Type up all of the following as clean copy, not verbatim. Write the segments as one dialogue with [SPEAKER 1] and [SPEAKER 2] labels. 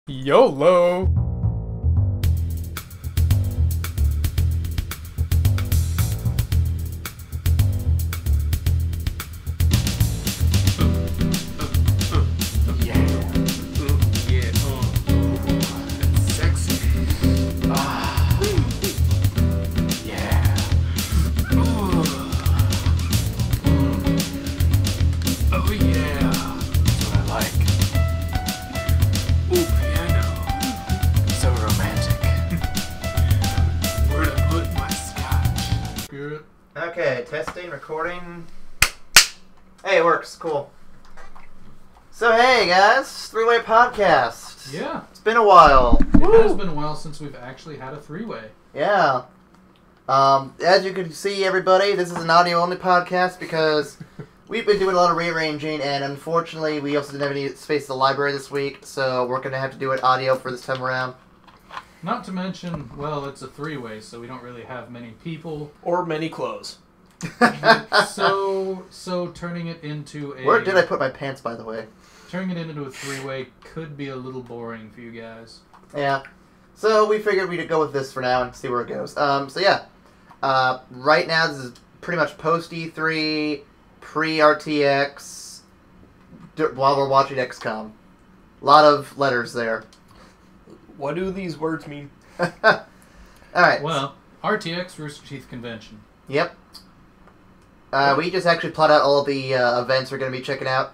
[SPEAKER 1] YOLO!
[SPEAKER 2] Okay, testing, recording. Hey, it works. Cool. So, hey, guys. Three-Way Podcast.
[SPEAKER 1] Yeah.
[SPEAKER 2] It's been a while.
[SPEAKER 1] It has been a while since we've actually had a three-way.
[SPEAKER 2] Yeah. As you can see, everybody, this is an audio-only podcast because we've been doing a lot of rearranging, and unfortunately, we also didn't have any space at the library this week, so we're going to have to do it audio for this time around.
[SPEAKER 1] Not to mention, well, it's a three-way, so we don't really have many people.
[SPEAKER 3] Or many clothes.
[SPEAKER 1] So turning it into a...
[SPEAKER 2] Where did I put my pants, by the way?
[SPEAKER 1] Turning it into a three-way could be a little boring for you guys.
[SPEAKER 2] Yeah. So we figured we'd go with this for now and see where it goes. So yeah. Right now, this is pretty much post-E3, pre-RTX, while we're watching XCOM. A lot of letters there.
[SPEAKER 3] What do these words mean?
[SPEAKER 2] Alright.
[SPEAKER 1] Well, RTX, Rooster Teeth Convention.
[SPEAKER 2] Yep. We just actually plot out all of the events we're going to be checking out.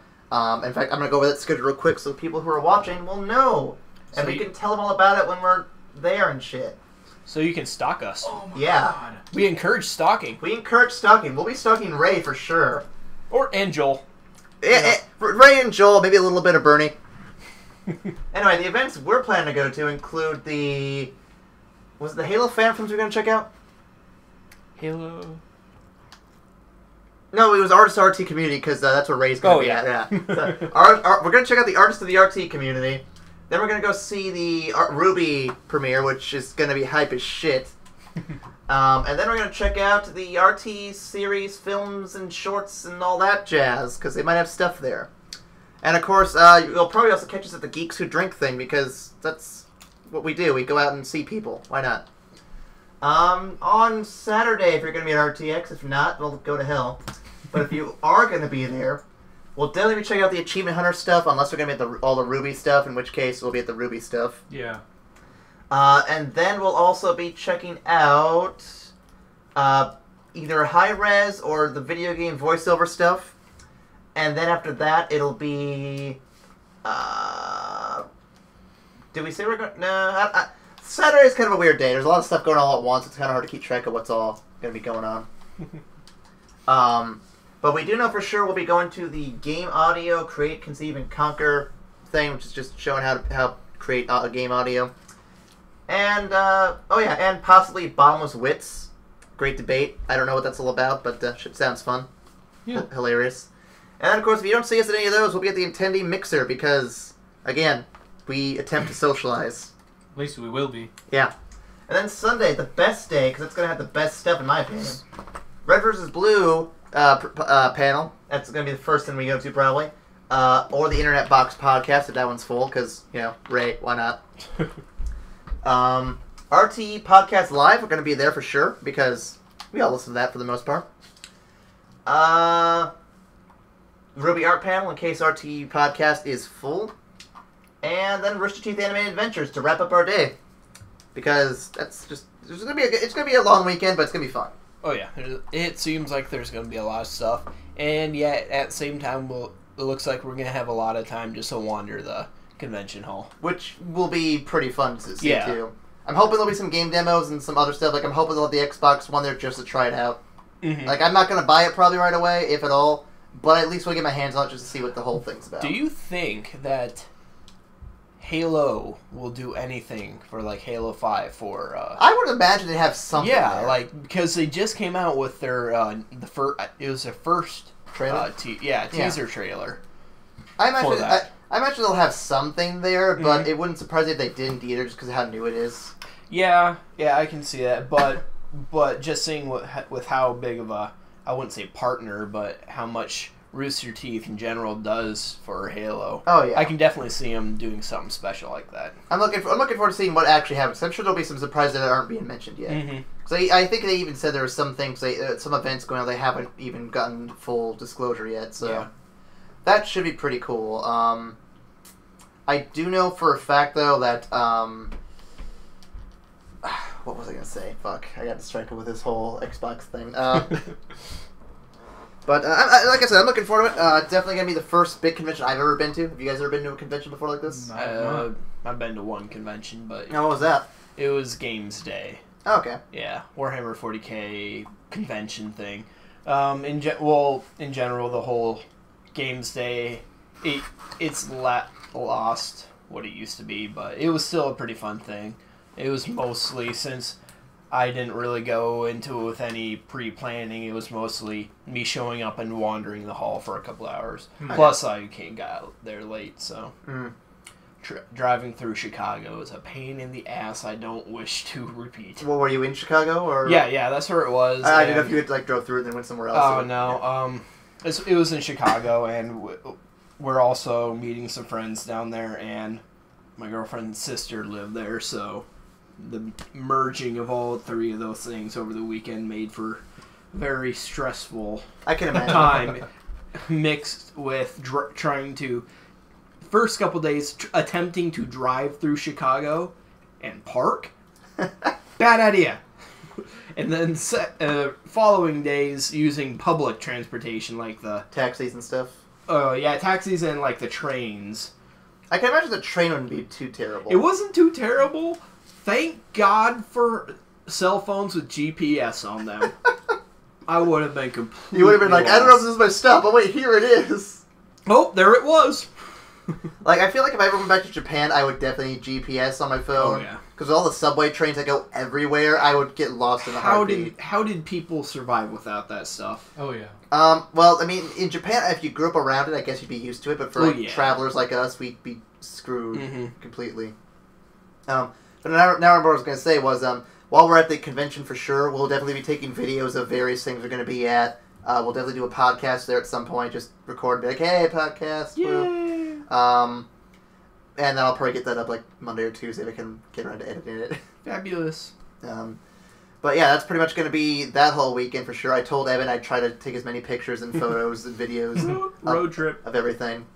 [SPEAKER 2] In fact, I'm going to go over that schedule real quick so people who are watching will know. And we can tell them all about it when we're there and shit.
[SPEAKER 3] So you can stalk us.
[SPEAKER 1] Oh my
[SPEAKER 2] Yeah.
[SPEAKER 1] god.
[SPEAKER 3] We encourage stalking.
[SPEAKER 2] We encourage stalking. We'll be stalking Ray for sure.
[SPEAKER 3] And Joel.
[SPEAKER 2] Ray and Joel, maybe a little bit of Bernie. Anyway, the events we're planning to go to include the... Was it the Halo fan films we're going to check out?
[SPEAKER 3] Halo.
[SPEAKER 2] No, it was Artist RT Community, because that's where Ray's going to be at. Yeah. So, we're going to check out the Artist of the RT Community. Then we're going to go see the Ruby premiere, which is going to be hype as shit. And then we're going to check out the RT series, films, and shorts, and all that jazz, because they might have stuff there. And of course, you'll probably also catch us at the Geeks Who Drink thing, because that's what we do. We go out and see people. Why not? On Saturday, if you're going to be at RTX. If not, we'll go to hell. But if you are going to be there, we'll definitely be checking out the Achievement Hunter stuff, unless we're going to be at all the Ruby stuff, in which case we'll be at the Ruby stuff.
[SPEAKER 1] Yeah.
[SPEAKER 2] And then we'll also be checking out either high-res or the video game voiceover stuff. And then after that, it'll be... did we say we're going... No, Saturday's kind of a weird day. There's a lot of stuff going on all at once. It's kind of hard to keep track of what's all going to be going on. But we do know for sure we'll be going to the Game Audio Create, Conceive, and Conquer thing, which is just showing how to create a game audio. And, and possibly Bottomless Wits. Great debate. I don't know what that's all about, but shit sounds fun.
[SPEAKER 1] Yeah.
[SPEAKER 2] Hilarious. And then, of course, if you don't see us at any of those, we'll be at the Attendee Mixer because, again, we attempt to socialize.
[SPEAKER 1] At least we will be.
[SPEAKER 2] Yeah. And then Sunday, the best day, because it's going to have the best stuff, in my opinion. Red vs. Blue panel. That's going to be the first thing we go to, probably. Or the Internet Box podcast, if that one's full, because, Ray, why not? RT Podcast Live, we're going to be there for sure, because we all listen to that for the most part. Ruby Art Panel, in case RT Podcast is full. And then Rooster Teeth Animated Adventures to wrap up our day. Because that's just... it's going to be a long weekend, but it's going to be fun.
[SPEAKER 3] Oh yeah, it seems like there's going to be a lot of stuff. And yet, at the same time, it looks like we're going to have a lot of time just to wander the convention hall.
[SPEAKER 2] Which will be pretty fun to see, too. I'm hoping there'll be some game demos and some other stuff. Like, I'm hoping they'll have the Xbox One there just to try it out.
[SPEAKER 3] Mm-hmm.
[SPEAKER 2] Like, I'm not going to buy it probably right away, if at all. But at least we'll get my hands on it just to see what the whole thing's about.
[SPEAKER 3] Do you think that Halo will do anything for, like, Halo 5 for...
[SPEAKER 2] I would imagine they have something
[SPEAKER 3] Yeah,
[SPEAKER 2] there.
[SPEAKER 3] like, because they just came out with their, it was their first...
[SPEAKER 2] Trailer?
[SPEAKER 3] Teaser trailer.
[SPEAKER 2] I imagine they'll have something there, but it wouldn't surprise me if they didn't either, just because of how new it is.
[SPEAKER 3] Yeah, I can see that, but just seeing with how big of a, I wouldn't say partner, but how much Rooster Teeth in general does for Halo.
[SPEAKER 2] Oh yeah,
[SPEAKER 3] I can definitely see them doing something special like that.
[SPEAKER 2] I'm looking forward to seeing what actually happens. I'm sure there'll be some surprises that aren't being mentioned yet.
[SPEAKER 3] Mm-hmm.
[SPEAKER 2] So I think they even said there were some things, some events going on they haven't even gotten full disclosure yet. So
[SPEAKER 3] yeah.
[SPEAKER 2] That should be pretty cool. I do know for a fact though that what was I gonna say? Fuck, I got distracted with this whole Xbox thing. But like I said, I'm looking forward to it. Definitely gonna be the first big convention I've ever been to. Have you guys ever been to a convention before like this?
[SPEAKER 3] I've been to one convention, but
[SPEAKER 2] what was that?
[SPEAKER 3] It was Games Day.
[SPEAKER 2] Oh, okay.
[SPEAKER 3] Yeah, Warhammer 40K convention thing. In general, the whole Games Day, it's lost what it used to be, but it was still a pretty fun thing. It was mostly, since I didn't really go into it with any pre-planning, it was mostly me showing up and wandering the hall for a couple hours.
[SPEAKER 2] Okay.
[SPEAKER 3] Plus, I got there late, so...
[SPEAKER 2] Mm.
[SPEAKER 3] Driving through Chicago is a pain in the ass I don't wish to repeat.
[SPEAKER 2] Well, were you in Chicago, or...?
[SPEAKER 3] Yeah, that's where it was.
[SPEAKER 2] I didn't know if you had, drove through it and then went somewhere else.
[SPEAKER 3] Oh, no. Yeah. It was in Chicago, and we're also meeting some friends down there, and my girlfriend's sister lived there, so the merging of all three of those things over the weekend made for very stressful
[SPEAKER 2] I can imagine.
[SPEAKER 3] time, mixed with trying to... First couple days attempting to drive through Chicago and park. Bad idea. And then following days using public transportation like the...
[SPEAKER 2] Taxis and stuff?
[SPEAKER 3] Oh, yeah, taxis and like the trains.
[SPEAKER 2] I can imagine the train wouldn't be too terrible.
[SPEAKER 3] It wasn't too terrible. Thank God for cell phones with GPS on them. I would have been completely
[SPEAKER 2] You would have been like,
[SPEAKER 3] lost.
[SPEAKER 2] I don't know if this is my stop, but wait, here it is.
[SPEAKER 3] Oh, there it was.
[SPEAKER 2] I feel like if I ever went back to Japan, I would definitely need GPS on my phone.
[SPEAKER 3] Oh, yeah.
[SPEAKER 2] Because all the subway trains that go everywhere, I would get lost in a heartbeat.
[SPEAKER 3] How did people survive without that stuff?
[SPEAKER 1] Oh, yeah.
[SPEAKER 2] Well, I mean, in Japan, if you grew up around it, I guess you'd be used to it. But for travelers like us, we'd be screwed completely. But now what I was going to say was, while we're at the convention for sure, we'll definitely be taking videos of various things we're going to be at. We'll definitely do a podcast there at some point. Just record and be like, hey, podcast.
[SPEAKER 3] Yay!
[SPEAKER 2] And then I'll probably get that up like Monday or Tuesday if I can get around to editing it.
[SPEAKER 3] Fabulous.
[SPEAKER 2] But yeah, that's pretty much going to be that whole weekend for sure. I told Evan I'd try to take as many pictures and photos and videos
[SPEAKER 3] road trip
[SPEAKER 2] of everything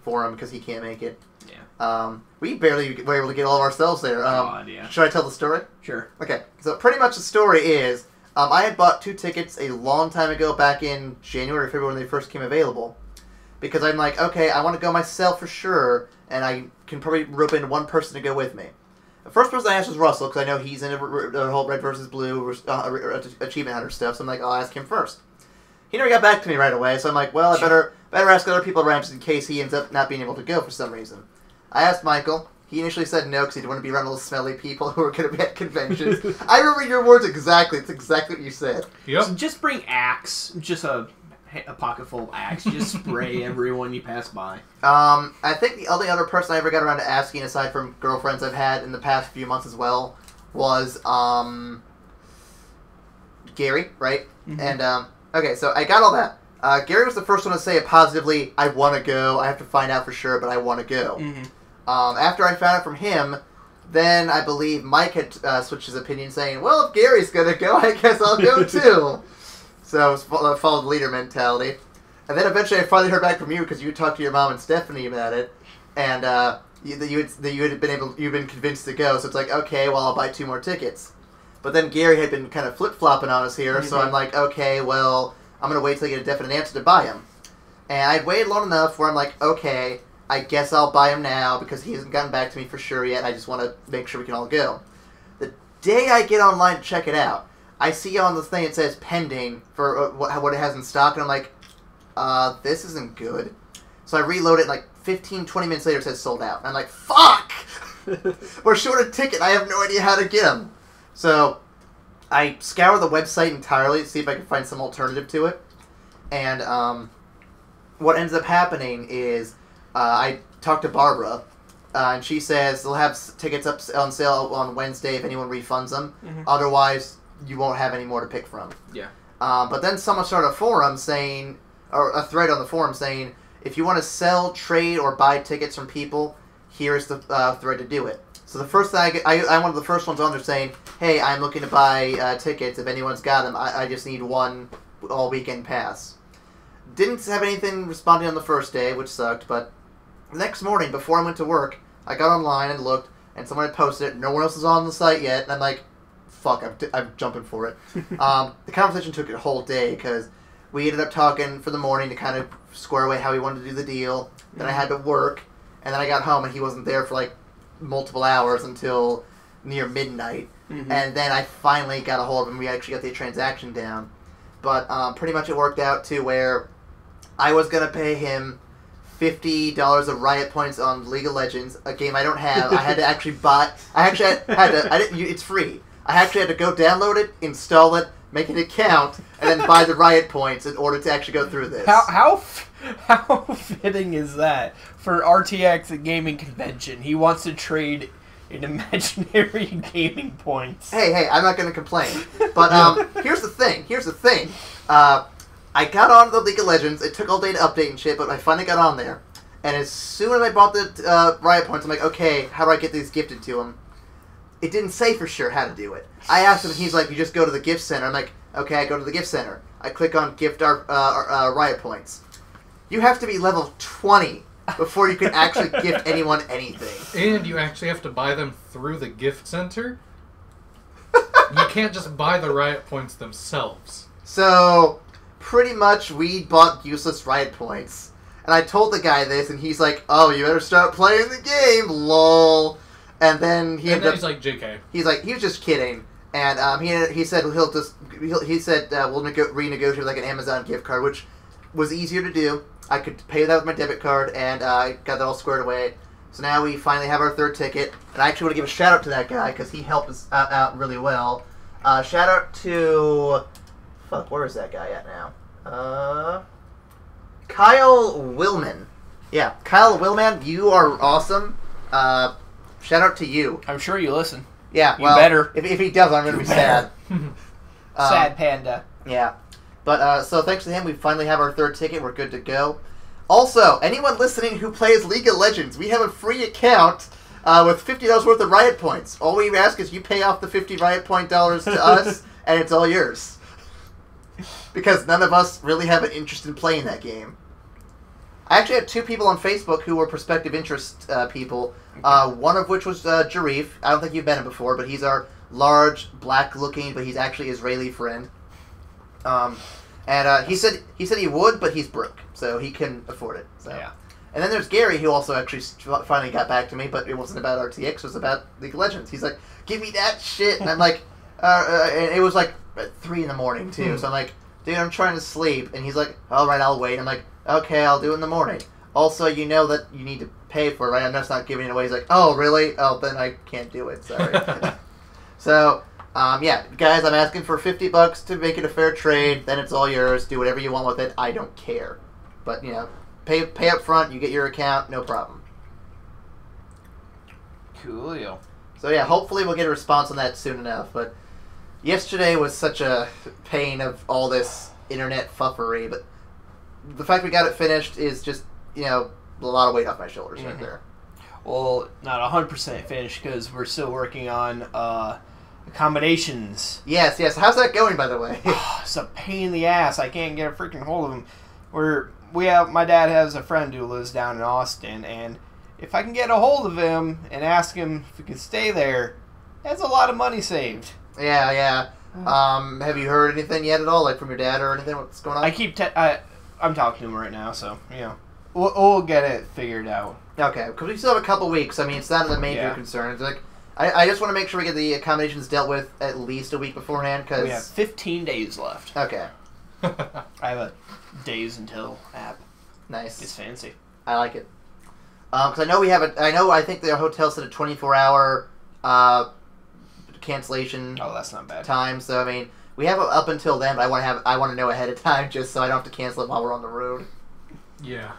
[SPEAKER 2] for him because he can't make it.
[SPEAKER 3] Yeah.
[SPEAKER 2] We barely were able to get all of ourselves there.
[SPEAKER 3] God, yeah.
[SPEAKER 2] Should I tell the story?
[SPEAKER 3] Sure.
[SPEAKER 2] Okay, so pretty much the story is I had bought 2 tickets a long time ago, back in January or February when they first came available. Because I'm like, okay, I want to go myself for sure, and I can probably rope in one person to go with me. The first person I asked was Russell, because I know he's into the whole Red versus Blue Achievement Hunter stuff, so I'm like, I'll ask him first. He never got back to me right away, so I'm like, well, I better ask other people around just in case he ends up not being able to go for some reason. I asked Michael. He initially said no because he didn't want to be around all the smelly people who are going to be at conventions. I remember your words exactly. It's exactly what you said.
[SPEAKER 1] Yep.
[SPEAKER 3] So just bring Axe, just a pocket full of Axe. Just spray everyone you pass by.
[SPEAKER 2] I think the only other person I ever got around to asking, aside from girlfriends I've had in the past few months as well, was Gary, right? Mm-hmm. And okay, so I got all that. Gary was the first one to say it positively. I want to go. I have to find out for sure, but I want to go.
[SPEAKER 3] Mm-hmm.
[SPEAKER 2] After I found out from him, then I believe Mike had switched his opinion, saying, well, if Gary's going to go, I guess I'll go too. So it followed leader mentality. And then eventually I finally heard back from you because you talked to your mom and Stephanie about it. And you've been convinced to go. So it's like, okay, well, I'll buy 2 more tickets. But then Gary had been kind of flip-flopping on us here. Mm-hmm. So I'm like, okay, well, I'm going to wait till I get a definite answer to buy him. And I'd waited long enough where I'm like, okay, I guess I'll buy him now because he hasn't gotten back to me for sure yet. I just want to make sure we can all go. The day I get online to check it out, I see on the thing it says pending for what it has in stock, and I'm like, this isn't good. So I reload it, and like 15, 20 minutes later it says sold out. And I'm like, fuck! We're short a ticket. I have no idea how to get them. So I scour the website entirely to see if I can find some alternative to it. And what ends up happening is I talked to Barbara, and she says they'll have tickets up on sale on Wednesday if anyone refunds them. Mm-hmm. Otherwise, you won't have any more to pick from.
[SPEAKER 3] Yeah.
[SPEAKER 2] But then someone started a forum saying, or a thread on the forum saying, if you want to sell, trade, or buy tickets from people, here's the thread to do it. So the first thing I'm one of the first ones on there saying, hey, I'm looking to buy tickets. If anyone's got them, I just need one all-weekend pass. Didn't have anything responding on the first day, which sucked, but the next morning, before I went to work, I got online and looked, and someone had posted it. No one else is on the site yet, and I'm like, fuck, I'm jumping for it. The conversation took a whole day, because we ended up talking for the morning to kind of square away how we wanted to do the deal. Then I had to work, and then I got home, and he wasn't there for, like, multiple hours until near midnight. And then I finally got a hold of him. We actually got the transaction down. But pretty much it worked out to where I was going to pay him $50 of Riot points on League of Legends, a game I don't have. I had to actually buy... It's free. I actually had to go download it, install it, make an account, and then buy the Riot points in order to actually go through this.
[SPEAKER 3] How fitting is that for RTX at gaming convention? He wants to trade in imaginary gaming points.
[SPEAKER 2] Hey, I'm not going to complain. But here's the thing. I got on the League of Legends. It took all day to update and shit, but I finally got on there. And as soon as I bought the Riot points, I'm like, okay, how do I get these gifted to him? It didn't say for sure how to do it. I asked him, and he's like, you just go to the gift center. I'm like, okay, I go to the gift center. I click on gift our Riot points. You have to be level 20 before you can actually gift anyone anything.
[SPEAKER 1] And you actually have to buy them through the gift center? You can't just buy the Riot points themselves.
[SPEAKER 2] So, pretty much we bought useless Riot points. And I told the guy this, and he's like, oh, you better start playing the game, lol. And then he's
[SPEAKER 1] like, JK.
[SPEAKER 2] He's like, he was just kidding. And he said we'll renegotiate like an Amazon gift card, which was easier to do. I could pay that with my debit card, and I got that all squared away. So now we finally have our third ticket. And I actually want to give a shout out to that guy, because he helped us out really well. Shout out to... Fuck, where is that guy at now? Kyle Willman. Yeah, Kyle Willman, you are awesome. Shout out to you.
[SPEAKER 3] I'm sure you listen.
[SPEAKER 2] Yeah,
[SPEAKER 3] well, better.
[SPEAKER 2] If he does, I'm going to be sad.
[SPEAKER 3] Sad panda.
[SPEAKER 2] Yeah. But, so thanks to him, we finally have our third ticket. We're good to go. Also, anyone listening who plays League of Legends, we have a free account with $50 worth of Riot points. All we ask is you pay off the 50 Riot point dollars to us, and it's all yours. Because none of us really have an interest in playing that game. I actually had 2 people on Facebook who were prospective interest people. One of which was Jarif. I don't think you've met him before, but he's our large, black-looking, but he's actually Israeli friend. And he said he would, but he's broke, so he can afford it. So.
[SPEAKER 3] Yeah.
[SPEAKER 2] And then there's Gary, who also actually finally got back to me, but it wasn't about RTX, it was about League of Legends. He's like, give me that shit, and I'm like, and it was like at 3 in the morning too. So I'm like, dude, I'm trying to sleep, and he's like, all right, I'll wait. I'm like, okay, I'll do it in the morning. Also, you know that you need to pay for it, right? I'm just not giving it away. He's like, oh, really? Oh, then I can't do it. Sorry. So, yeah, guys, I'm asking for $50 to make it a fair trade. Then it's all yours. Do whatever you want with it. I don't care. But, you know, pay up front. You get your account. No problem.
[SPEAKER 3] Coolio.
[SPEAKER 2] So, yeah, hopefully we'll get a response on that soon enough. But yesterday was such a pain of all this internet fuffery. But the fact we got it finished is just, you know, a lot of weight off my shoulders right there.
[SPEAKER 3] Well, not 100% finished because we're still working on accommodations.
[SPEAKER 2] Yes. How's that going, by the way?
[SPEAKER 3] It's a pain in the ass. I can't get a freaking hold of him. My dad has a friend who lives down in Austin, and if I can get a hold of him and ask him if he can stay there, that's a lot of money saved.
[SPEAKER 2] Yeah. Have you heard anything yet at all, like from your dad or anything? What's going on?
[SPEAKER 3] I'm talking to him right now, so you know, we'll get it figured out.
[SPEAKER 2] Okay, because we still have a couple weeks. I mean, it's not a major concern. It's like I just want to make sure we get the accommodations dealt with at least a week beforehand. Because
[SPEAKER 3] we have 15 days left.
[SPEAKER 2] Okay.
[SPEAKER 3] I have a days until app.
[SPEAKER 2] Nice.
[SPEAKER 3] It's fancy.
[SPEAKER 2] I like it. Because I know we have I think the hotel said a 24-hour cancellation.
[SPEAKER 3] Oh, that's not bad.
[SPEAKER 2] Time. So I mean, we have up until then, but I want to know ahead of time just so I don't have to cancel it while we're on the road.
[SPEAKER 1] Yeah.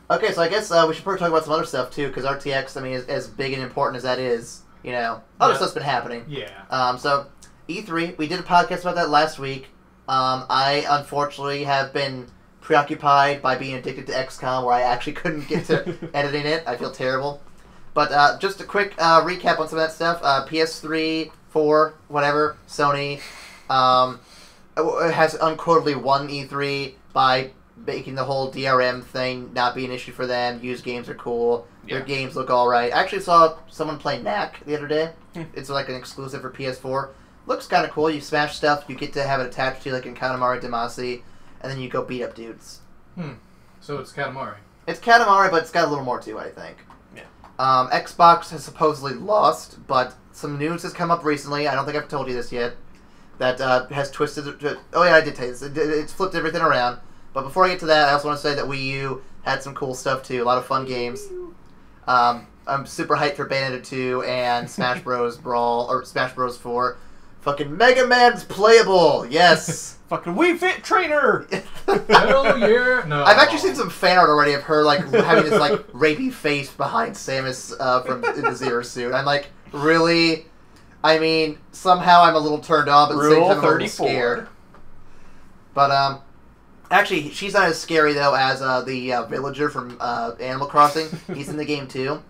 [SPEAKER 2] Okay, so I guess we should probably talk about some other stuff too, because RTX, I mean, as big and important as that is, you know, other stuff's been happening.
[SPEAKER 1] Yeah.
[SPEAKER 2] So E3, we did a podcast about that last week. I unfortunately have been preoccupied by being addicted to XCOM, where I actually couldn't get to editing it. I feel terrible. But just a quick recap on some of that stuff. PS3, 4, whatever, Sony has unquotably won E3 by making the whole DRM thing not be an issue for them. Used games are cool. Their games look alright. I actually saw someone play Knack the other day. It's like an exclusive for PS4. Looks kind of cool. You smash stuff, you get to have it attached to you like in Katamari Damacy, and then you go beat up dudes.
[SPEAKER 1] So it's Katamari.
[SPEAKER 2] It's Katamari, but it's got a little more to it, I think.
[SPEAKER 3] Yeah.
[SPEAKER 2] Xbox has supposedly lost, but some news has come up recently. I don't think I've told you this yet. That has twisted it. Oh yeah, I did tell you this. It's flipped everything around. But before I get to that, I also want to say that Wii U had some cool stuff too. A lot of fun games. I'm super hyped for Bayonetta 2 and Smash Bros. Brawl, or Smash Bros. 4. Fucking Mega Man's playable! Yes!
[SPEAKER 3] Fucking Wii Fit Trainer!
[SPEAKER 1] Hell yeah! No.
[SPEAKER 2] I've actually seen some fan art already of her like having this like rapey face behind Samus from the Zero suit. I'm like, really? I mean, somehow I'm a little turned on, but at the same time I'm a little scared. But actually, she's not as scary though as the villager from Animal Crossing. He's in the game too,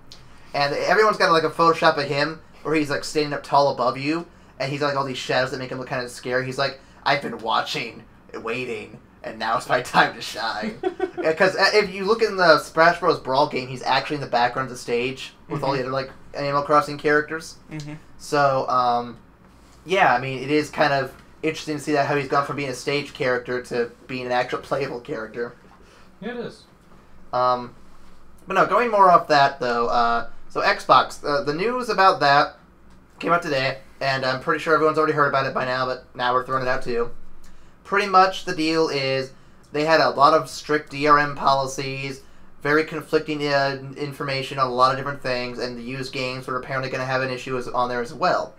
[SPEAKER 2] and everyone's got like a Photoshop of him where he's like standing up tall above you. And he's got like all these shadows that make him look kind of scary. He's like, I've been watching, waiting, and now it's my time to shine. Because if you look in the Smash Bros. Brawl game, he's actually in the background of the stage with all the other like Animal Crossing characters. So, yeah, I mean, it is kind of interesting to see that how he's gone from being a stage character to being an actual playable character.
[SPEAKER 1] Yeah, it is.
[SPEAKER 2] But no, going more off that though. So Xbox, the news about that came out today. And I'm pretty sure everyone's already heard about it by now, but now we're throwing it out too. Pretty much the deal is they had a lot of strict DRM policies, very conflicting information on a lot of different things, and the used games were apparently going to have an issue on there as well.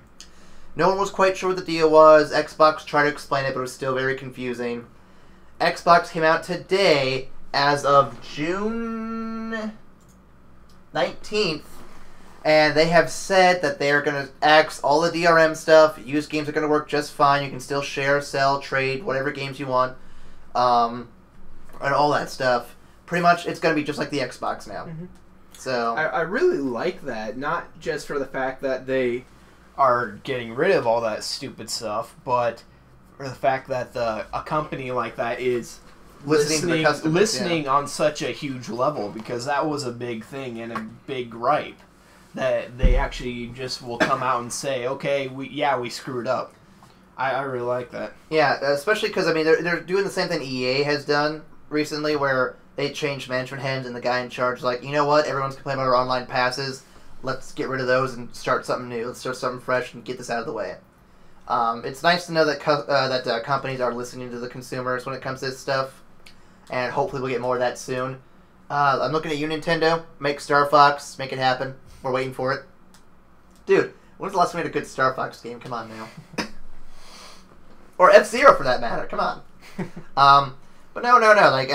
[SPEAKER 2] No one was quite sure what the deal was. Xbox tried to explain it, but it was still very confusing. Xbox came out today as of June 19th. And they have said that they are going to axe all the DRM stuff. Used games are going to work just fine. You can still share, sell, trade, whatever games you want. And all that stuff. Pretty much, it's going to be just like the Xbox now. So
[SPEAKER 4] I really like that. Not just for the fact that they
[SPEAKER 3] are getting rid of all that stupid stuff, but for the fact that a company like that is listening on such a huge level, because that was a big thing and a big gripe. That they actually just will come out and say, okay, we screwed up. I really like that. Yeah,
[SPEAKER 2] especially because, I mean, they're doing the same thing EA has done recently, where they changed management heads and the guy in charge is like, you know what, everyone's complaining about our online passes. Let's get rid of those and start something new. Let's start something fresh and get this out of the way. It's nice to know that companies are listening to the consumers when it comes to this stuff, and hopefully we'll get more of that soon. I'm looking at you, Nintendo. Make Star Fox. Make it happen. We're waiting for it. Dude, when's the last time we had a good Star Fox game? Come on now. Or F-Zero for that matter. Come on. But no. Like,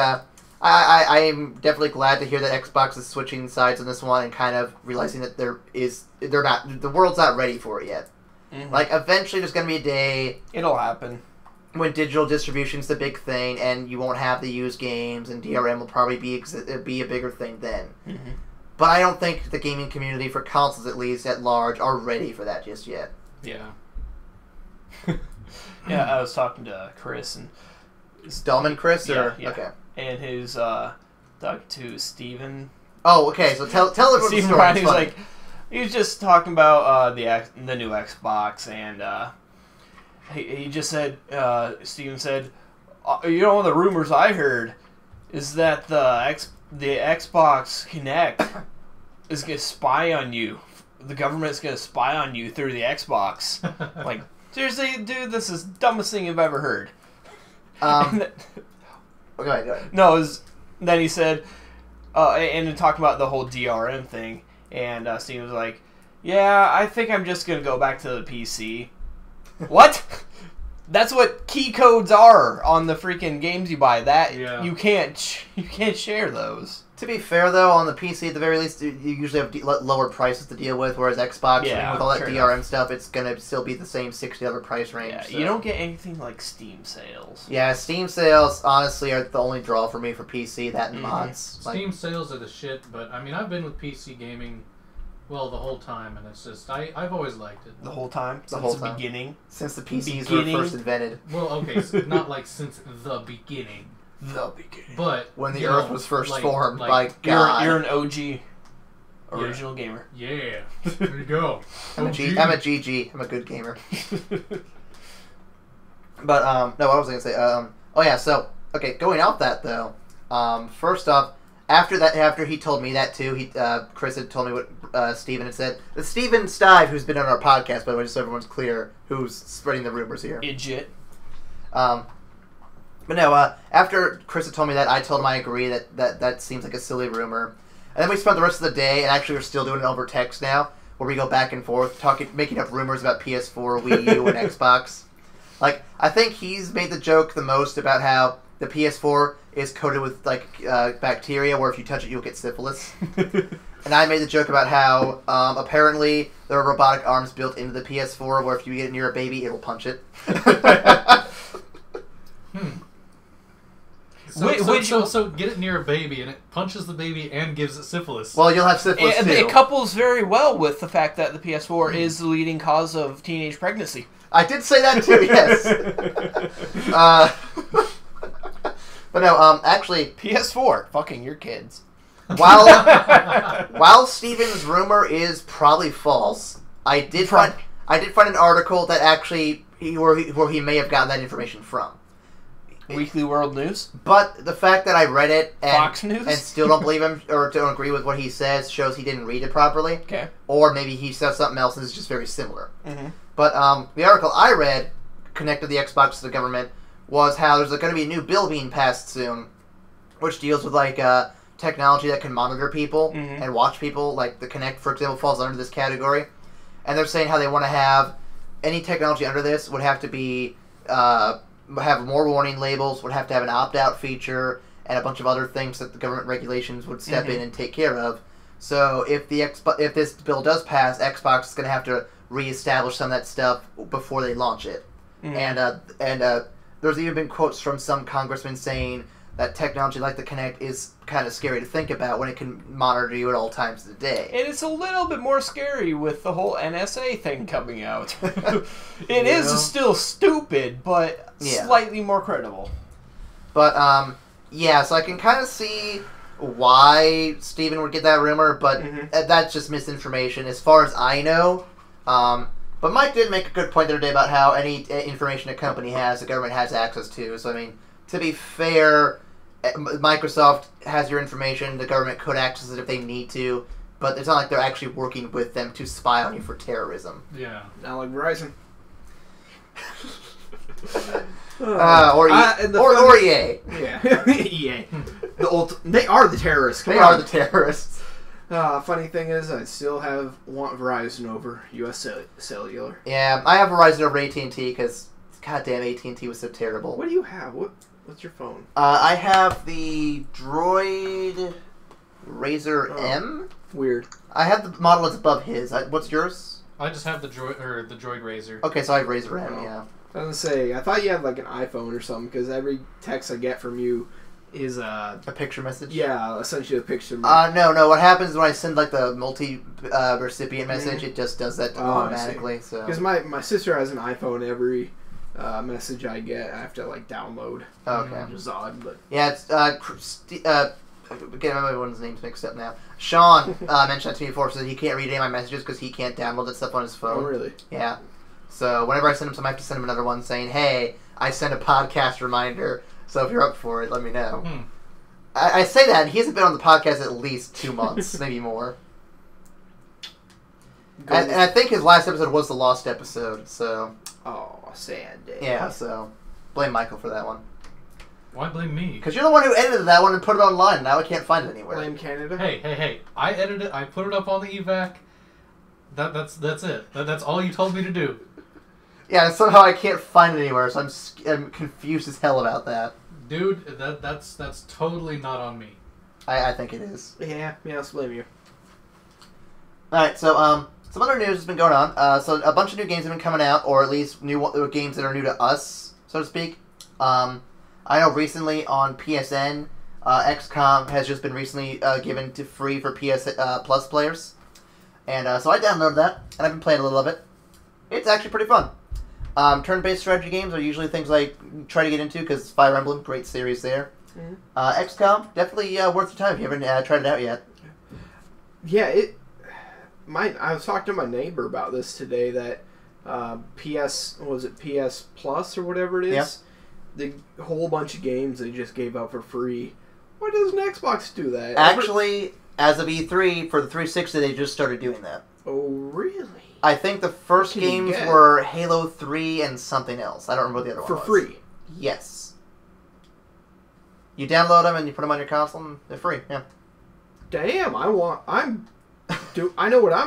[SPEAKER 2] I'm definitely glad to hear that Xbox is switching sides on this one and kind of realizing that the world's not ready for it yet. Like, eventually there's going to be a day...
[SPEAKER 3] It'll happen.
[SPEAKER 2] When digital distribution's the big thing and you won't have the used games and DRM will probably be a bigger thing then. But I don't think the gaming community, for consoles at least, at large, are ready for that just yet.
[SPEAKER 1] Yeah.
[SPEAKER 3] Yeah, I was talking to Chris and...
[SPEAKER 2] Dolman Chris?
[SPEAKER 3] Yeah.
[SPEAKER 2] Okay.
[SPEAKER 3] And his, to Steven.
[SPEAKER 2] Oh, okay, so tell everyone
[SPEAKER 3] Steven
[SPEAKER 2] the story.
[SPEAKER 3] He was like... He was just talking about the new Xbox, and he just said... Steven said, you know, one of the rumors I heard is that the Xbox Kinect is going to spy on you. The government's going to spy on you through the Xbox. Like, seriously, dude, this is the dumbest thing I've ever heard.
[SPEAKER 2] Go ahead.
[SPEAKER 3] No, then he said, and then talking about the whole DRM thing, and Steve was like, yeah, I think I'm just going to go back to the PC. What? That's what key codes are on the freaking games you buy. You can't share those.
[SPEAKER 2] To be fair, though, on the PC, at the very least, you usually have lower prices to deal with, whereas Xbox, with all that DRM stuff, it's going to still be the same $60 price range.
[SPEAKER 3] Yeah,
[SPEAKER 2] so.
[SPEAKER 3] You don't get anything like Steam sales.
[SPEAKER 2] Yeah, Steam sales, honestly, are the only draw for me for PC, that and mods.
[SPEAKER 1] Steam sales are the shit, but, I mean, I've been with PC gaming, well, the whole time, and it's just, I've always liked it.
[SPEAKER 3] The whole time? Since the beginning?
[SPEAKER 2] Since the PCs were first invented.
[SPEAKER 1] Well, okay, so not like since the beginning.
[SPEAKER 3] The beginning.
[SPEAKER 1] But
[SPEAKER 2] when the Earth was first formed, by God.
[SPEAKER 3] You're an OG. Original gamer.
[SPEAKER 1] Yeah. There you go.
[SPEAKER 2] I'm a GG. I'm a good gamer. But, no, what was I going to say? Oh, yeah, so, okay, going off that, though, first off, after he told me that, too, Chris had told me what Steven had said. It's Steven Stive, who's been on our podcast, by the way, just so everyone's clear, who's spreading the rumors here.
[SPEAKER 3] Idiot.
[SPEAKER 2] But no, after Chris had told me that, I told him I agree that seems like a silly rumor. And then we spent the rest of the day, and actually we're still doing it over text now, where we go back and forth, making up rumors about PS4, Wii U, and Xbox. Like, I think he's made the joke the most about how the PS4 is coated with, like, bacteria, where if you touch it, you'll get syphilis. And I made the joke about how, apparently, there are robotic arms built into the PS4, where if you get it near a baby, it'll punch it.
[SPEAKER 1] So get it near a baby, and it punches the baby and gives it syphilis.
[SPEAKER 2] Well, you'll have syphilis, too.
[SPEAKER 3] It couples very well with the fact that the PS4 is the leading cause of teenage pregnancy.
[SPEAKER 2] I did say that, too, yes. But no, actually...
[SPEAKER 3] PS4, fucking your kids.
[SPEAKER 2] While Steven's rumor is probably false, I did find an article that actually... where he may have gotten that information from.
[SPEAKER 3] Weekly World News?
[SPEAKER 2] But the fact that I read it
[SPEAKER 3] Fox News?
[SPEAKER 2] and still don't believe him or don't agree with what he says shows he didn't read it properly.
[SPEAKER 3] Okay.
[SPEAKER 2] Or maybe he says something else and it's just very similar.
[SPEAKER 3] Mm-hmm.
[SPEAKER 2] But the article I read, connected the Xbox to the government, was how there's going to be a new bill being passed soon, which deals with like technology that can monitor people and watch people. Like the Kinect, for example, falls under this category. And they're saying how they want to have any technology under this would have to be... have more warning labels, would have to have an opt-out feature, and a bunch of other things that the government regulations would step in and take care of. So if this bill does pass, Xbox is going to have to reestablish some of that stuff before they launch it. And there's even been quotes from some congressmen saying that technology like the Kinect is kind of scary to think about when it can monitor you at all times of the day.
[SPEAKER 3] And it's a little bit more scary with the whole NSA thing coming out. It is still stupid, but slightly more credible.
[SPEAKER 2] But, yeah, so I can kind of see why Steven would get that rumor, but that's just misinformation as far as I know. But Mike did make a good point the other day about how any information a company has, the government has access to. So, I mean, to be fair, Microsoft has your information. The government could access it if they need to, but it's not like they're actually working with them to spy on you for terrorism.
[SPEAKER 1] Yeah.
[SPEAKER 4] Not like Verizon.
[SPEAKER 2] Or EA.
[SPEAKER 4] Yeah. EA. They are the terrorists.
[SPEAKER 2] They are the terrorists.
[SPEAKER 4] Funny thing is, I still want Verizon over U.S. Cellular.
[SPEAKER 2] Yeah, I have Verizon over AT&T because, goddamn, AT&T was so terrible.
[SPEAKER 4] What do you have? What's your phone?
[SPEAKER 2] I have the Droid Razr M.
[SPEAKER 4] Weird.
[SPEAKER 2] I have the model that's above his. What's yours?
[SPEAKER 1] I just have the Droid Razr.
[SPEAKER 2] Okay, so I have Razr M. Yeah.
[SPEAKER 4] I was gonna say, I thought you had like an iPhone or something because every text I get from you is
[SPEAKER 2] a picture message.
[SPEAKER 4] Yeah, essentially a picture.
[SPEAKER 2] No. What happens is when I send like the recipient message, it just does that automatically. So
[SPEAKER 4] because my sister has an iPhone, every message I get, I have to like download.
[SPEAKER 2] Okay,
[SPEAKER 4] which is odd, but
[SPEAKER 2] yeah, it's getting everyone's names mixed up now. Sean mentioned that to me before, so he can't read any of my messages because he can't download that stuff on his phone.
[SPEAKER 4] Oh, really?
[SPEAKER 2] Yeah. So whenever I send him some, I have to send him another one saying, "Hey, I sent a podcast reminder. So if you're up for it, let me know." I say that, and he hasn't been on the podcast at least 2 months, maybe more. And I think his last episode was the lost episode, so...
[SPEAKER 4] Oh, sad day.
[SPEAKER 2] Yeah, so blame Michael for that one.
[SPEAKER 1] Why blame me?
[SPEAKER 2] Because you're the one who edited that one and put it online, and now I can't find it anywhere.
[SPEAKER 4] Blame Canada?
[SPEAKER 1] Hey. I edited it, I put it up on the evac. That's it. That's all you told me to do.
[SPEAKER 2] Yeah, and somehow I can't find it anywhere, so I'm confused as hell about that.
[SPEAKER 1] Dude, that's totally not on me.
[SPEAKER 2] I think it is.
[SPEAKER 4] Yeah, I'll blame you.
[SPEAKER 2] Alright, so, some other news has been going on. So a bunch of new games have been coming out, or at least new games that are new to us, so to speak. I know recently on PSN, XCOM has just been recently given to free for PS Plus players. And so I downloaded that, and I've been playing a little of it. It's actually pretty fun. Turn-based strategy games are usually things I try to get into, because Fire Emblem, great series there. Mm-hmm. XCOM, definitely worth your time if you haven't tried it out yet.
[SPEAKER 4] Yeah, I was talking to my neighbor about this today, that PS Plus or whatever it is? Yeah. The whole bunch of games they just gave out for free. Why doesn't Xbox do that?
[SPEAKER 2] Actually, as of E3, for the 360, they just started doing that.
[SPEAKER 4] Oh, really?
[SPEAKER 2] I think the first games were Halo 3 and something else. I don't remember what the other one was.
[SPEAKER 4] For free?
[SPEAKER 2] Yes. You download them and you put them on your console and they're free, yeah.
[SPEAKER 4] Damn, I know what I'm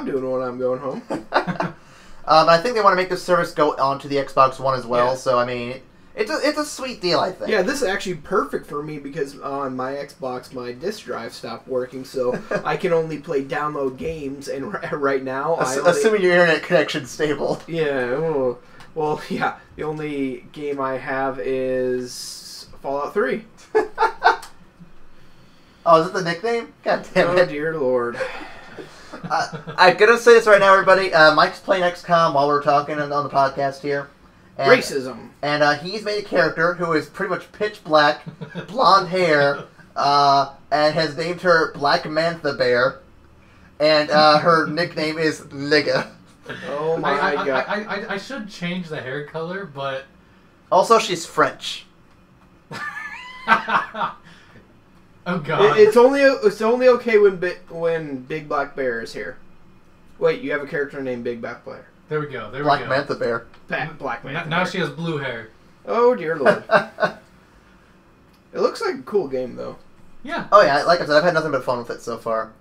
[SPEAKER 4] doing when I'm going home.
[SPEAKER 2] I think they want to make this service go onto the Xbox One as well, so I mean, it's a sweet deal, I think.
[SPEAKER 4] Yeah, this is actually perfect for me because on my Xbox, my disk drive stopped working, so I can only play download games, and right now,
[SPEAKER 2] assuming your internet connection's stable.
[SPEAKER 4] Yeah, well, yeah, the only game I have is Fallout 3.
[SPEAKER 2] Oh, is it the nickname? God damn it.
[SPEAKER 4] Oh, dear Lord.
[SPEAKER 2] I'm going to say this right now, everybody. Mike's playing XCOM while we're talking on the podcast here. And,
[SPEAKER 4] racism.
[SPEAKER 2] And he's made a character who is pretty much pitch black, blonde hair, and has named her Black Mantha Bear. And her nickname is Ligga.
[SPEAKER 4] Oh my god.
[SPEAKER 1] I should change the hair color, but...
[SPEAKER 2] Also, she's French.
[SPEAKER 1] Oh god.
[SPEAKER 4] It's only okay when Big Black Bear is here. Wait, you have a character named Big Black Bear.
[SPEAKER 1] There we go.
[SPEAKER 2] Black Mantha Bear.
[SPEAKER 4] Black Mantha
[SPEAKER 1] Now
[SPEAKER 4] Bear.
[SPEAKER 1] she has blue hair.
[SPEAKER 4] Oh dear Lord. It looks like a cool game though.
[SPEAKER 1] Yeah.
[SPEAKER 2] Oh yeah, like I said, I've had nothing but fun with it so far.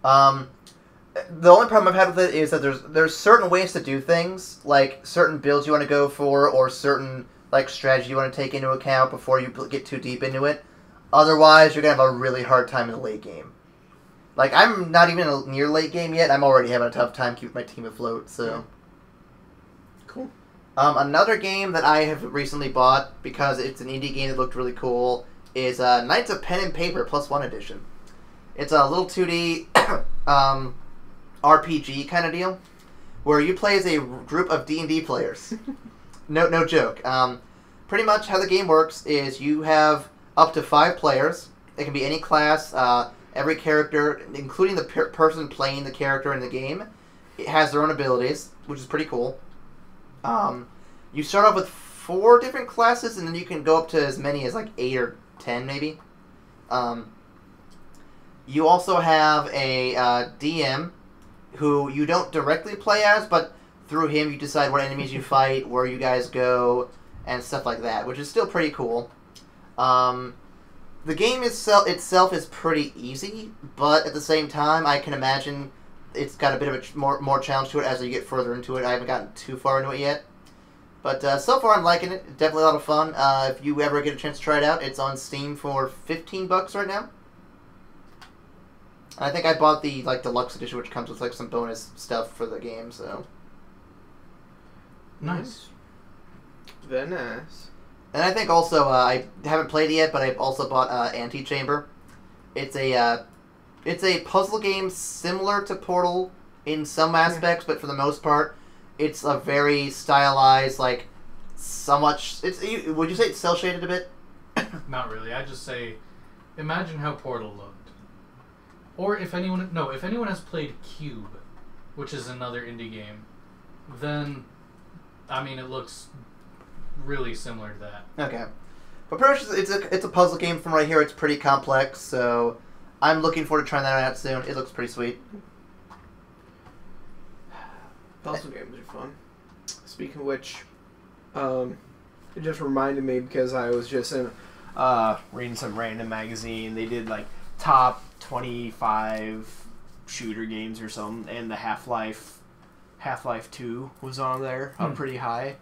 [SPEAKER 2] The only problem I've had with it is that there's certain ways to do things, like certain builds you want to go for, or certain like strategy you want to take into account before you get too deep into it. Otherwise, you're going to have a really hard time in the late game. Like, I'm not even in a near late game yet. I'm already having a tough time keeping my team afloat, so...
[SPEAKER 4] Cool.
[SPEAKER 2] Another game that I have recently bought, because it's an indie game that looked really cool, is Knights of Pen and Paper +1 edition. It's a little 2D RPG kind of deal, where you play as a group of D&D players. No joke. Pretty much how the game works is you have up to 5 players. It can be any class. Every character, including the person playing the character in the game, it has their own abilities, which is pretty cool. You start off with 4 different classes, and then you can go up to as many as like 8 or 10, maybe. You also have a DM who you don't directly play as, but through him you decide what enemies you fight, where you guys go, and stuff like that, which is still pretty cool. The game itself is pretty easy, but at the same time, I can imagine it's got a bit of a more challenge to it as you get further into it. I haven't gotten too far into it yet. But so far, I'm liking it. It's definitely a lot of fun. If you ever get a chance to try it out, it's on Steam for $15 right now. I think I bought the deluxe edition, which comes with like some bonus stuff for the game. So
[SPEAKER 1] nice,
[SPEAKER 4] very nice.
[SPEAKER 2] And I think also I haven't played it yet, but I've also bought Antichamber. It's a puzzle game similar to Portal in some aspects, but for the most part, it's a very stylized, like somewhat. Would you say it's cel shaded a bit?
[SPEAKER 1] Not really. I just say, imagine how Portal looked. Or if anyone has played Cube, which is another indie game, then I mean it looks really similar to that.
[SPEAKER 2] Okay, but pretty much it's a puzzle game from right here. It's pretty complex, so I'm looking forward to trying that out soon. It looks pretty sweet.
[SPEAKER 4] Puzzle games are fun. Speaking of which, it just reminded me because I was just in reading some random magazine. They did like top 25 shooter games or something, and the Half-Life 2 was on there, up pretty high.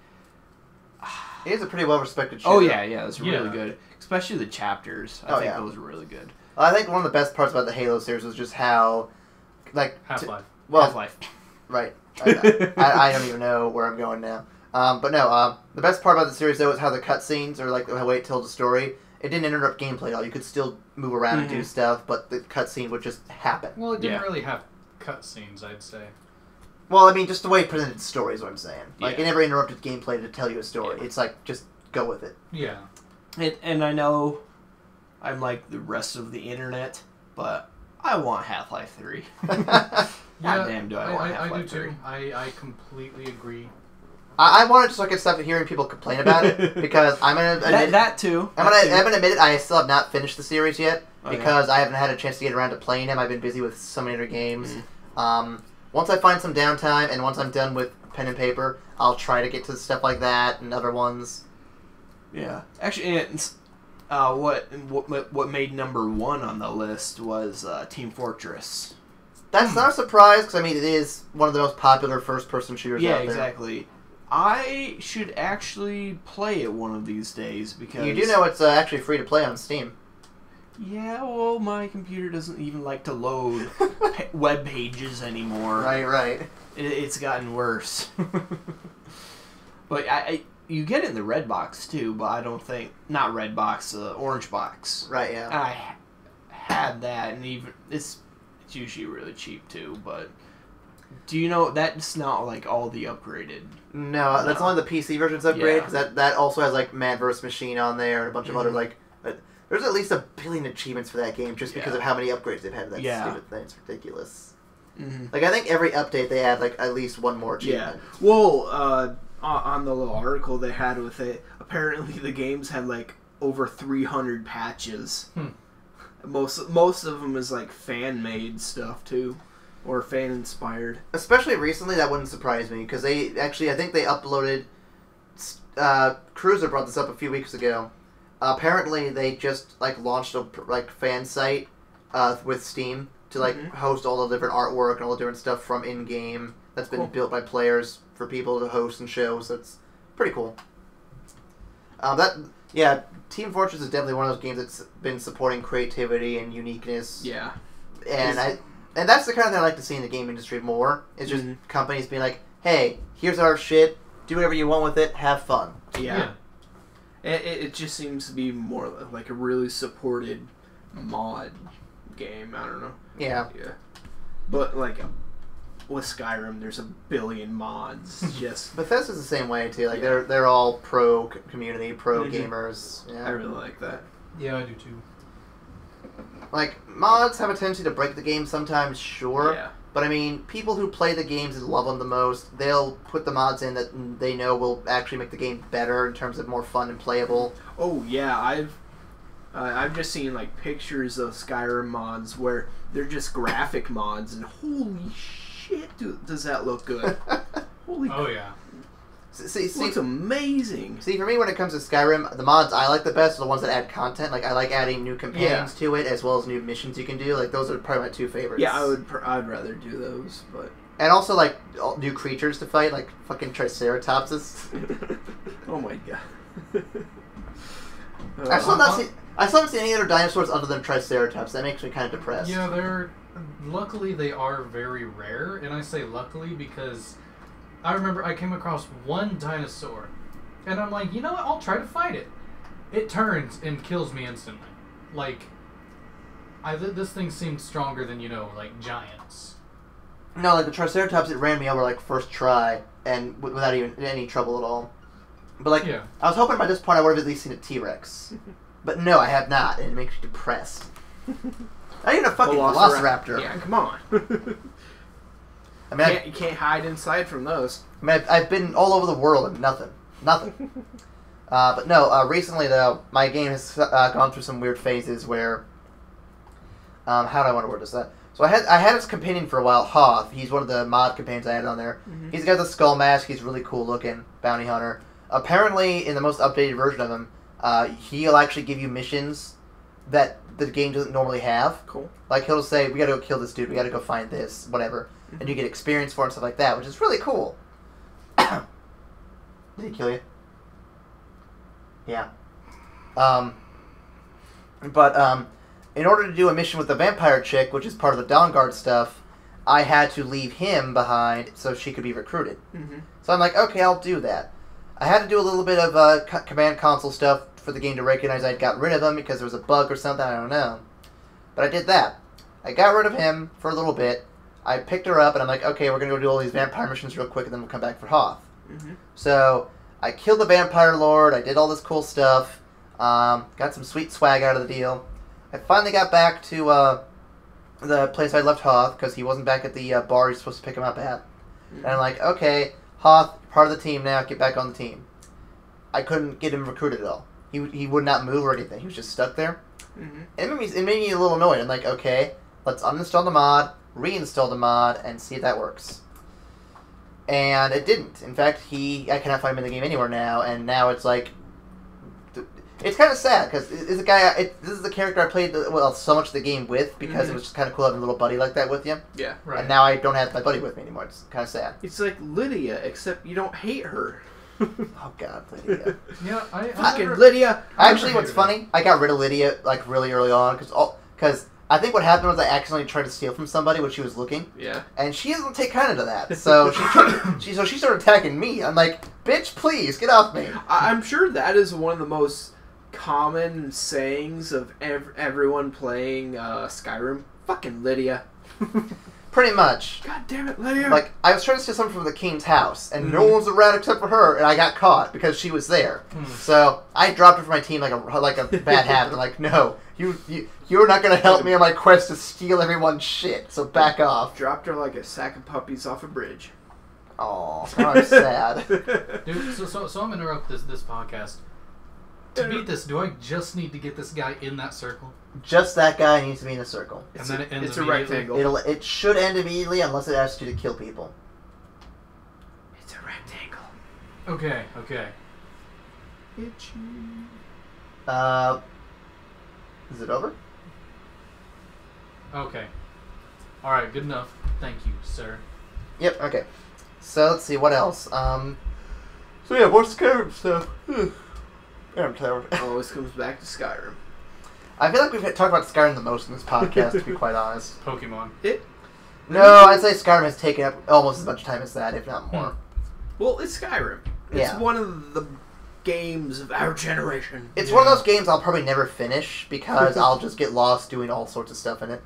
[SPEAKER 2] It is a pretty well respected shooter.
[SPEAKER 4] Oh yeah, it's really good. Especially the chapters. I think those are really good.
[SPEAKER 2] I think one of the best parts about the Halo series was just how, like...
[SPEAKER 1] Half-Life.
[SPEAKER 3] Half-Life.
[SPEAKER 2] Right. I don't even know where I'm going now. But no, the best part about the series, though, is how the cutscenes, or like the way it tells the story, it didn't interrupt gameplay at all. You could still move around and do stuff, but the cutscene would just happen.
[SPEAKER 1] Well, it didn't really have cutscenes, I'd say.
[SPEAKER 2] Well, I mean, just the way it presented the story is what I'm saying. Like, it never interrupted gameplay to tell you a story. It's like, just go with it.
[SPEAKER 1] Yeah.
[SPEAKER 3] And I know I'm like the rest of the internet, but I want Half-Life 3. Goddamn, do I want Half-Life 3.
[SPEAKER 1] I do too. I completely agree.
[SPEAKER 2] I wanted to look at stuff and hearing people complain about it, because I'm going to admit...
[SPEAKER 3] That too.
[SPEAKER 2] I'm going to admit it, I still have not finished the series yet, because I haven't had a chance to get around to playing them. I've been busy with so many other games. Once I find some downtime, and once I'm done with pen and paper, I'll try to get to stuff like that and other ones.
[SPEAKER 3] Yeah. Actually, what made number 1 on the list was Team Fortress.
[SPEAKER 2] That's not a surprise, because, I mean, it is one of the most popular first-person shooters out there.
[SPEAKER 3] Yeah, exactly. I should actually play it one of these days, because...
[SPEAKER 2] You do know it's actually free to play on Steam.
[SPEAKER 3] Yeah, well, my computer doesn't even like to load web pages anymore.
[SPEAKER 2] Right.
[SPEAKER 3] It's gotten worse. But you get it in the red box, too, but I don't think... Not red box, orange box.
[SPEAKER 2] Right, yeah.
[SPEAKER 3] And I had that, and even... It's usually really cheap, too, but... Do you know, that's not, like, all the upgraded...
[SPEAKER 2] No, that's only the PC version's upgrade, because that also has, like, Man vs. Machine on there, and a bunch of other, like... There's at least 1 billion achievements for that game, just because of how many upgrades they've had. That stupid thing. It's ridiculous. Like, I think every update they add, like, at least one more achievement.
[SPEAKER 4] Yeah. Well, on the little article they had with it, apparently the games had, like, over 300 patches. Most of them is, like, fan-made stuff, too. Or fan-inspired.
[SPEAKER 2] Especially recently, that wouldn't surprise me, because they actually, I think they uploaded... Cruiser brought this up a few weeks ago. Apparently, they just, like, launched a, like, fan site with Steam to, like, host all the different artwork and all the different stuff from in-game that's been built by players for people to host and show, so it's pretty cool. Team Fortress is definitely one of those games that's been supporting creativity and uniqueness.
[SPEAKER 4] Yeah.
[SPEAKER 2] And that's the kind of thing I like to see in the game industry more. It's just companies being like, hey, here's our shit, do whatever you want with it, have fun.
[SPEAKER 4] Yeah. It just seems to be more like a really supported mod game. I don't know.
[SPEAKER 2] Yeah.
[SPEAKER 4] But, like, with Skyrim, there's 1 billion mods. Just
[SPEAKER 2] Bethesda's the same way, too. Like, they're all pro community, pro gamers. Yeah.
[SPEAKER 4] I really like that.
[SPEAKER 1] Yeah, I do, too.
[SPEAKER 2] Like, mods have a tendency to break the game sometimes, sure.
[SPEAKER 4] Yeah.
[SPEAKER 2] But, I mean, people who play the games and love them the most, they'll put the mods in that they know will actually make the game better in terms of more fun and playable.
[SPEAKER 4] Oh, yeah, I've just seen, like, pictures of Skyrim mods where they're just graphic mods, and holy shit, does that look good. Holy
[SPEAKER 1] yeah.
[SPEAKER 2] See,
[SPEAKER 4] it looks amazing.
[SPEAKER 2] See, for me, when it comes to Skyrim, the mods I like the best are the ones that add content. Like, I like adding new companions to it, as well as new missions you can do. Like, those are probably my 2 favorites.
[SPEAKER 4] Yeah, I'd rather do those, but...
[SPEAKER 2] And also, like, new creatures to fight, like fucking Triceratopses.
[SPEAKER 4] Oh my god.
[SPEAKER 2] I still haven't seen any other dinosaurs other than Triceratops. That makes me kind of depressed.
[SPEAKER 1] Yeah, luckily they are very rare, and I say luckily because I remember I came across one dinosaur, and I'm like, you know what, I'll try to fight it. It turns and kills me instantly. Like, this thing seemed stronger than, like, giants.
[SPEAKER 2] No, like the Triceratops, it ran me over, like, first try, and without even any trouble at all. But, like, I was hoping by this point I would have at least seen a T-Rex. But no, I have not, and it makes me depressed. Not even a fucking Velociraptor.
[SPEAKER 4] Yeah, come on.
[SPEAKER 2] I mean,
[SPEAKER 4] you can't hide inside from those.
[SPEAKER 2] I mean, I've been all over the world and nothing. But no, recently though, my game has gone through some weird phases where... how do I want to word this? So I had his companion for a while, Hoth. He's one of the mod companions I had on there. Mm-hmm. He's got the skull mask. He's really cool looking, bounty hunter. Apparently, in the most updated version of him, he'll actually give you missions that the game doesn't normally have.
[SPEAKER 4] Cool.
[SPEAKER 2] Like, he'll say, we gotta go kill this dude, we gotta go find this, whatever. Mm-hmm. And you get experience for it and stuff like that, which is really cool. Did he kill you? Yeah. in order to do a mission with the vampire chick, which is part of the Dawn Guard stuff, I had to leave him behind so she could be recruited.
[SPEAKER 4] Mm-hmm.
[SPEAKER 2] So I'm like, okay, I'll do that. I had to do a little bit of command console stuff for the game to recognize I'd got rid of him because there was a bug or something, I don't know. But I did that. I got rid of him for a little bit. I picked her up, and I'm like, okay, we're going to go do all these vampire missions real quick, and then we'll come back for Hoth.
[SPEAKER 4] Mm-hmm.
[SPEAKER 2] So I killed the vampire lord. I did all this cool stuff. Got some sweet swag out of the deal. I finally got back to the place I left Hoth, because he wasn't back at the bar he's supposed to pick him up at.
[SPEAKER 4] Mm-hmm.
[SPEAKER 2] And I'm like, okay, Hoth, part of the team now, get back on the team. I couldn't get him recruited at all. He would not move or anything. He was just stuck there.
[SPEAKER 4] Mm-hmm.
[SPEAKER 2] It made me a little annoyed. I'm like, okay, let's uninstall the mod, reinstall the mod, and see if that works. And it didn't. In fact, I cannot find him in the game anywhere now, and now it's like... It's kind of sad, because this is the character I played so much of the game with, because it was just kind of cool having a little buddy like that with you.
[SPEAKER 4] Yeah.
[SPEAKER 1] Right.
[SPEAKER 2] And now I don't have my buddy with me anymore. It's kind of sad.
[SPEAKER 4] It's like Lydia, except you don't hate her.
[SPEAKER 2] Oh, God, Lydia.
[SPEAKER 1] Yeah,
[SPEAKER 4] Fucking Lydia!
[SPEAKER 2] Actually, what's funny, I got rid of Lydia, like, really early on, because I think what happened was I accidentally tried to steal from somebody when she was looking.
[SPEAKER 4] Yeah.
[SPEAKER 2] And she doesn't take kindly to that. So she started attacking me. I'm like, bitch, please, get off me.
[SPEAKER 4] I'm sure that is one of the most common sayings of everyone playing Skyrim. Fucking Lydia.
[SPEAKER 2] Pretty much.
[SPEAKER 4] God damn it, Lydia.
[SPEAKER 2] Like, I was trying to steal something from the king's house, and no one was around except for her, and I got caught because she was there. So I dropped her from my team like a bad habit. I'm like, no, you're not going to help me on my quest to steal everyone's shit, so back off.
[SPEAKER 4] Dropped her like a sack of puppies off a bridge.
[SPEAKER 2] Oh, I'm sad.
[SPEAKER 1] Dude, so I'm gonna interrupt this podcast. To beat this, do I just need to get this guy in that circle?
[SPEAKER 2] Just that guy needs to be in a circle.
[SPEAKER 1] And then it ends
[SPEAKER 4] It's a
[SPEAKER 1] immediately?
[SPEAKER 4] rectangle.
[SPEAKER 2] It should end immediately unless it asks you to kill people.
[SPEAKER 4] It's a rectangle.
[SPEAKER 1] Okay.
[SPEAKER 4] Itchy.
[SPEAKER 2] Is it over?
[SPEAKER 1] Okay. Alright, good enough. Thank you, sir.
[SPEAKER 2] Yep, okay. So, let's see, what else? So yeah, more Skyrim stuff. Yeah, I'm tired.
[SPEAKER 4] Always comes back to Skyrim.
[SPEAKER 2] I feel like we've talked about Skyrim the most in this podcast, to be quite honest.
[SPEAKER 1] Pokemon.
[SPEAKER 2] No, I'd say Skyrim has taken up almost as much time as that, if not more.
[SPEAKER 4] Well, it's Skyrim. It's
[SPEAKER 2] Yeah.
[SPEAKER 4] one of the games of our generation.
[SPEAKER 2] It's one of those games I'll probably never finish, because I'll just get lost doing all sorts of stuff in it.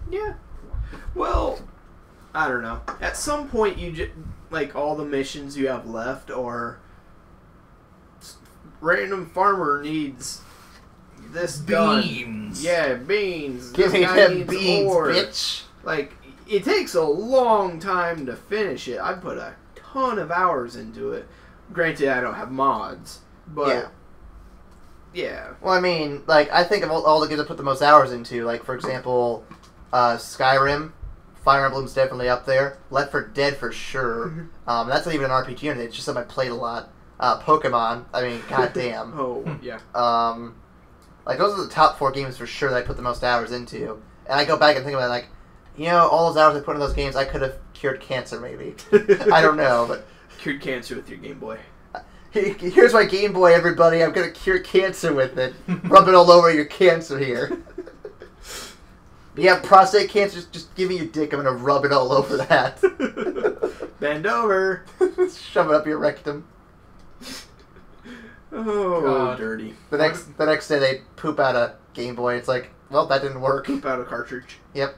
[SPEAKER 4] Yeah. Well, I don't know. At some point, you just like all the missions you have left are random farmer needs this
[SPEAKER 1] Beans.
[SPEAKER 4] done. Yeah, beans.
[SPEAKER 2] Give
[SPEAKER 4] This
[SPEAKER 2] me
[SPEAKER 4] guy
[SPEAKER 2] them
[SPEAKER 4] needs
[SPEAKER 2] beans,
[SPEAKER 4] ore.
[SPEAKER 2] bitch!
[SPEAKER 4] Like, it takes a long time to finish it. I put a ton of hours into it. Granted, I don't have mods, but yeah.
[SPEAKER 2] Well, I mean, like, I think of all the games I put the most hours into, like, for example, Skyrim, Fire Emblem's definitely up there, Left 4 Dead for sure. That's not even an RPG unit, it's just something I played a lot. Pokemon, I mean, goddamn.
[SPEAKER 4] Oh, yeah.
[SPEAKER 2] Like, those are the top 4 games for sure that I put the most hours into. And I go back and think about it, like, you know, all those hours I put in those games, I could have cured cancer, maybe. I don't know, but...
[SPEAKER 4] Cured cancer with your Game Boy.
[SPEAKER 2] Here's my Game Boy, everybody. I'm gonna cure cancer with it. Rub it all over your cancer here. You have prostate cancer, just give me your dick. I'm gonna rub it all over that.
[SPEAKER 4] Bend over.
[SPEAKER 2] Shove it up your rectum.
[SPEAKER 4] Oh,
[SPEAKER 1] God.
[SPEAKER 4] dirty.
[SPEAKER 2] The next day they poop out a Game Boy. It's like, well, that didn't work.
[SPEAKER 4] Keep out a cartridge.
[SPEAKER 2] Yep.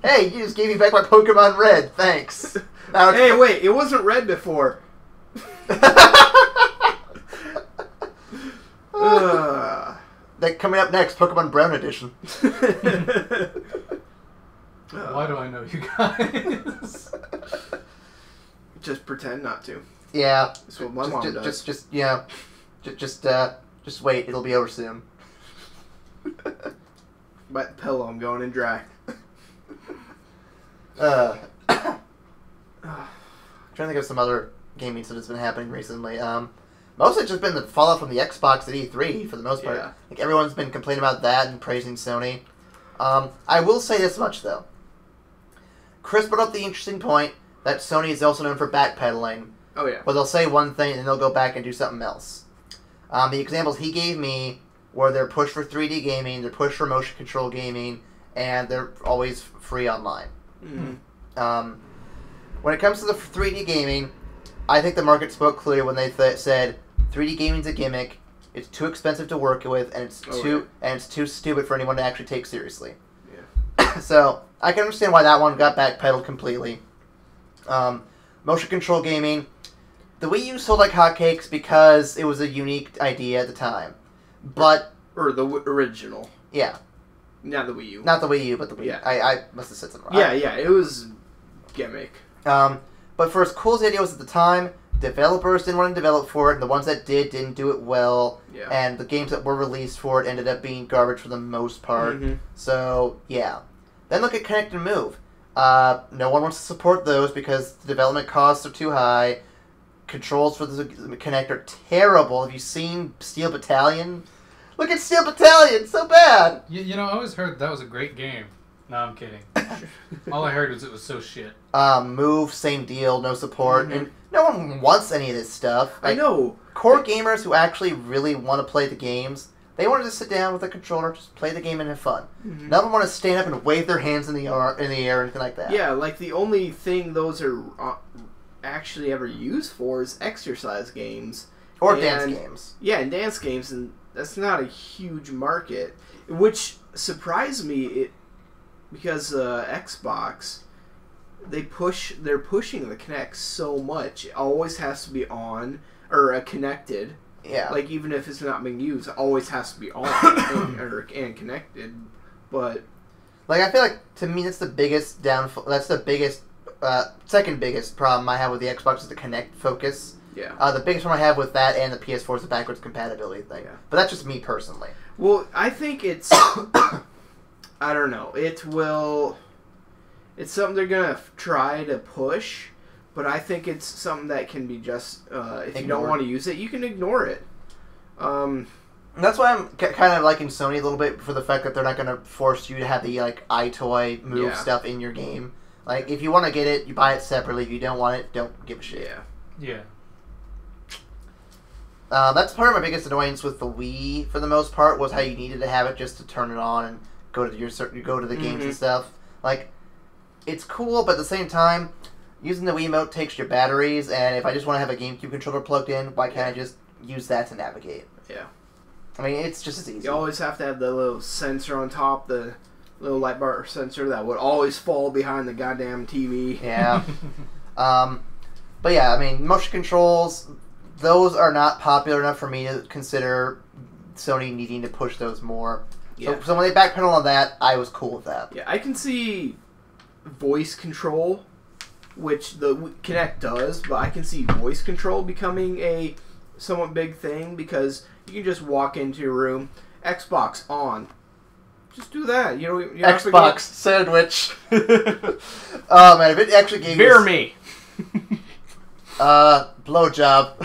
[SPEAKER 2] Hey, you just gave me back my Pokemon Red. Thanks. Now
[SPEAKER 4] Hey, wait, it wasn't red before.
[SPEAKER 2] Coming up next, Pokemon Brown Edition.
[SPEAKER 1] Why do I know you guys?
[SPEAKER 4] Just pretend not to.
[SPEAKER 2] Yeah.
[SPEAKER 4] That's what my mom does.
[SPEAKER 2] Just wait. It'll be over soon.
[SPEAKER 4] Bite the pillow, I'm going in dry.
[SPEAKER 2] Trying to think of some other gaming stuff that's been happening recently. Mostly just been the fallout from the Xbox at E3 for the most part.
[SPEAKER 4] Yeah.
[SPEAKER 2] Like everyone's been complaining about that and praising Sony. I will say this much though. Chris brought up the interesting point that Sony is also known for backpedaling.
[SPEAKER 4] Oh yeah.
[SPEAKER 2] Where they'll say one thing and then they'll go back and do something else. The examples he gave me where they're pushed for 3D gaming, they're pushed for motion control gaming, and they're always free online.
[SPEAKER 4] Mm-hmm.
[SPEAKER 2] When it comes to the 3D gaming, I think the market spoke clearly when they said 3D gaming's a gimmick. It's too expensive to work with, and it's too stupid for anyone to actually take seriously.
[SPEAKER 4] Yeah.
[SPEAKER 2] So I can understand why that one got backpedaled completely. Motion control gaming, the Wii U sold like hotcakes because it was a unique idea at the time, but
[SPEAKER 4] the original.
[SPEAKER 2] Yeah.
[SPEAKER 4] Not the Wii U.
[SPEAKER 2] Not the Wii U, but the Wii.
[SPEAKER 4] Yeah.
[SPEAKER 2] I must have said something
[SPEAKER 4] wrong.
[SPEAKER 2] Yeah,
[SPEAKER 4] yeah, it was gimmick.
[SPEAKER 2] But for as cool as the idea was at the time, developers didn't want to develop for it, and the ones that didn't do it well, and the games that were released for it ended up being garbage for the most part.
[SPEAKER 4] Mm-hmm.
[SPEAKER 2] So, yeah. Then look at Connect and Move. No one wants to support those because the development costs are too high. Controls for the Connect are terrible. Have you seen Steel Battalion? Look at Steel Battalion! So bad!
[SPEAKER 1] You know, I always heard that was a great game. No, I'm kidding. All I heard was it was so shit.
[SPEAKER 2] Move, same deal, no support. And no one wants any of this stuff.
[SPEAKER 4] I know.
[SPEAKER 2] Core gamers who actually really want to play the games, they want to just sit down with a controller, just play the game and have fun.
[SPEAKER 4] Mm-hmm.
[SPEAKER 2] None of them want to stand up and wave their hands in the air or anything like that.
[SPEAKER 4] Yeah, like the only thing those are actually ever used for is exercise games.
[SPEAKER 2] Or dance games.
[SPEAKER 4] Yeah, and dance games, and that's not a huge market. Which surprised me, because Xbox, they're pushing the Kinect so much. It always has to be on, or connected.
[SPEAKER 2] Yeah.
[SPEAKER 4] Like, even if it's not being used, it always has to be on and connected. But
[SPEAKER 2] like, I feel like, to me, that's the biggest downfall. That's the biggest, second biggest problem I have with the Xbox is the Kinect focus.
[SPEAKER 4] yeah.
[SPEAKER 2] The biggest one I have with that and the PS4 is the backwards compatibility thing.
[SPEAKER 4] Yeah.
[SPEAKER 2] But that's just me personally.
[SPEAKER 4] Well, I think it's... I don't know. It's something they're going to try to push, but I think it's something that can be just... if you don't want to use it, you can ignore it.
[SPEAKER 2] That's why I'm kind of liking Sony a little bit for the fact that they're not going to force you to have the, like, iToy move stuff in your game. Like, if you want to get it, you buy it separately. If you don't want it, don't give a shit.
[SPEAKER 4] Yeah.
[SPEAKER 1] Yeah.
[SPEAKER 2] That's part of my biggest annoyance with the Wii, for the most part, was how you needed to have it just to turn it on and go to the games and stuff. Like, it's cool, but at the same time, using the Wiimote takes your batteries, and if I just want to have a GameCube controller plugged in, why can't I just use that to navigate?
[SPEAKER 4] Yeah.
[SPEAKER 2] I mean, it's just as easy.
[SPEAKER 4] You always have to have the little sensor on top, the little light bar sensor that would always fall behind the goddamn TV.
[SPEAKER 2] Yeah. But yeah, I mean, motion controls, those are not popular enough for me to consider Sony needing to push those more.
[SPEAKER 4] Yeah.
[SPEAKER 2] So when they backpedal on that, I was cool with that.
[SPEAKER 4] Yeah, I can see voice control, which the Kinect does, but I can see voice control becoming a somewhat big thing because you can just walk into your room, Xbox on. Just do that. You
[SPEAKER 2] Xbox sandwich. Oh man, if it actually gave
[SPEAKER 3] Beer me.
[SPEAKER 2] Blowjob.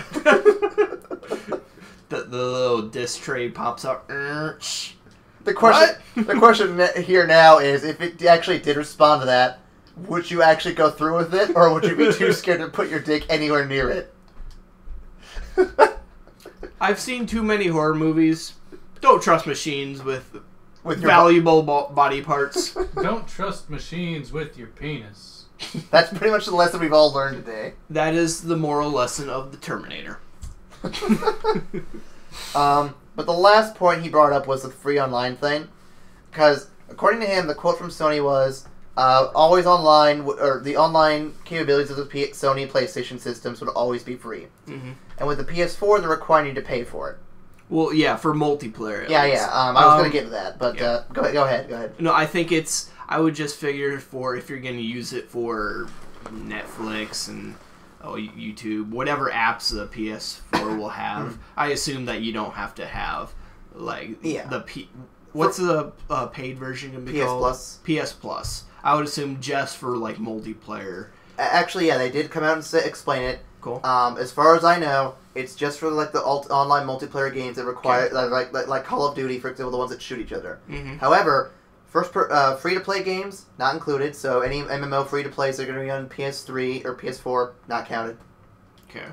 [SPEAKER 3] The little disc tray pops up.
[SPEAKER 2] The question here now is, if it actually did respond to that, would you actually go through with it, or would you be too scared to put your dick anywhere near it?
[SPEAKER 3] I've seen too many horror movies. Don't trust machines with
[SPEAKER 2] your
[SPEAKER 3] valuable body parts.
[SPEAKER 1] Don't trust machines with your penis.
[SPEAKER 2] That's pretty much the lesson we've all learned today.
[SPEAKER 3] That is the moral lesson of the Terminator.
[SPEAKER 2] But the last point he brought up was the free online thing, because according to him, the quote from Sony was, "Always online, or the online capabilities of the Sony PlayStation systems would always be free."
[SPEAKER 3] Mm-hmm.
[SPEAKER 2] And with the PS4, they're requiring you to pay for it.
[SPEAKER 3] Well, yeah, for multiplayer.
[SPEAKER 2] I was going to get to that, but go ahead.
[SPEAKER 3] No, I think I would just figure for if you're going to use it for Netflix and YouTube, whatever apps the PS4 will have, I assume that you don't have to have what's the paid version going to be called? PS Plus. I would assume just for like multiplayer.
[SPEAKER 2] Actually, yeah, they did come out and explain it.
[SPEAKER 3] Cool.
[SPEAKER 2] As far as I know, it's just for like the online multiplayer games that require like Call of Duty, for example, the ones that shoot each other.
[SPEAKER 3] Mm-hmm.
[SPEAKER 2] However, free-to-play games, not included, so any MMO free-to-plays are going to be on PS3 or PS4, not counted.
[SPEAKER 3] Okay.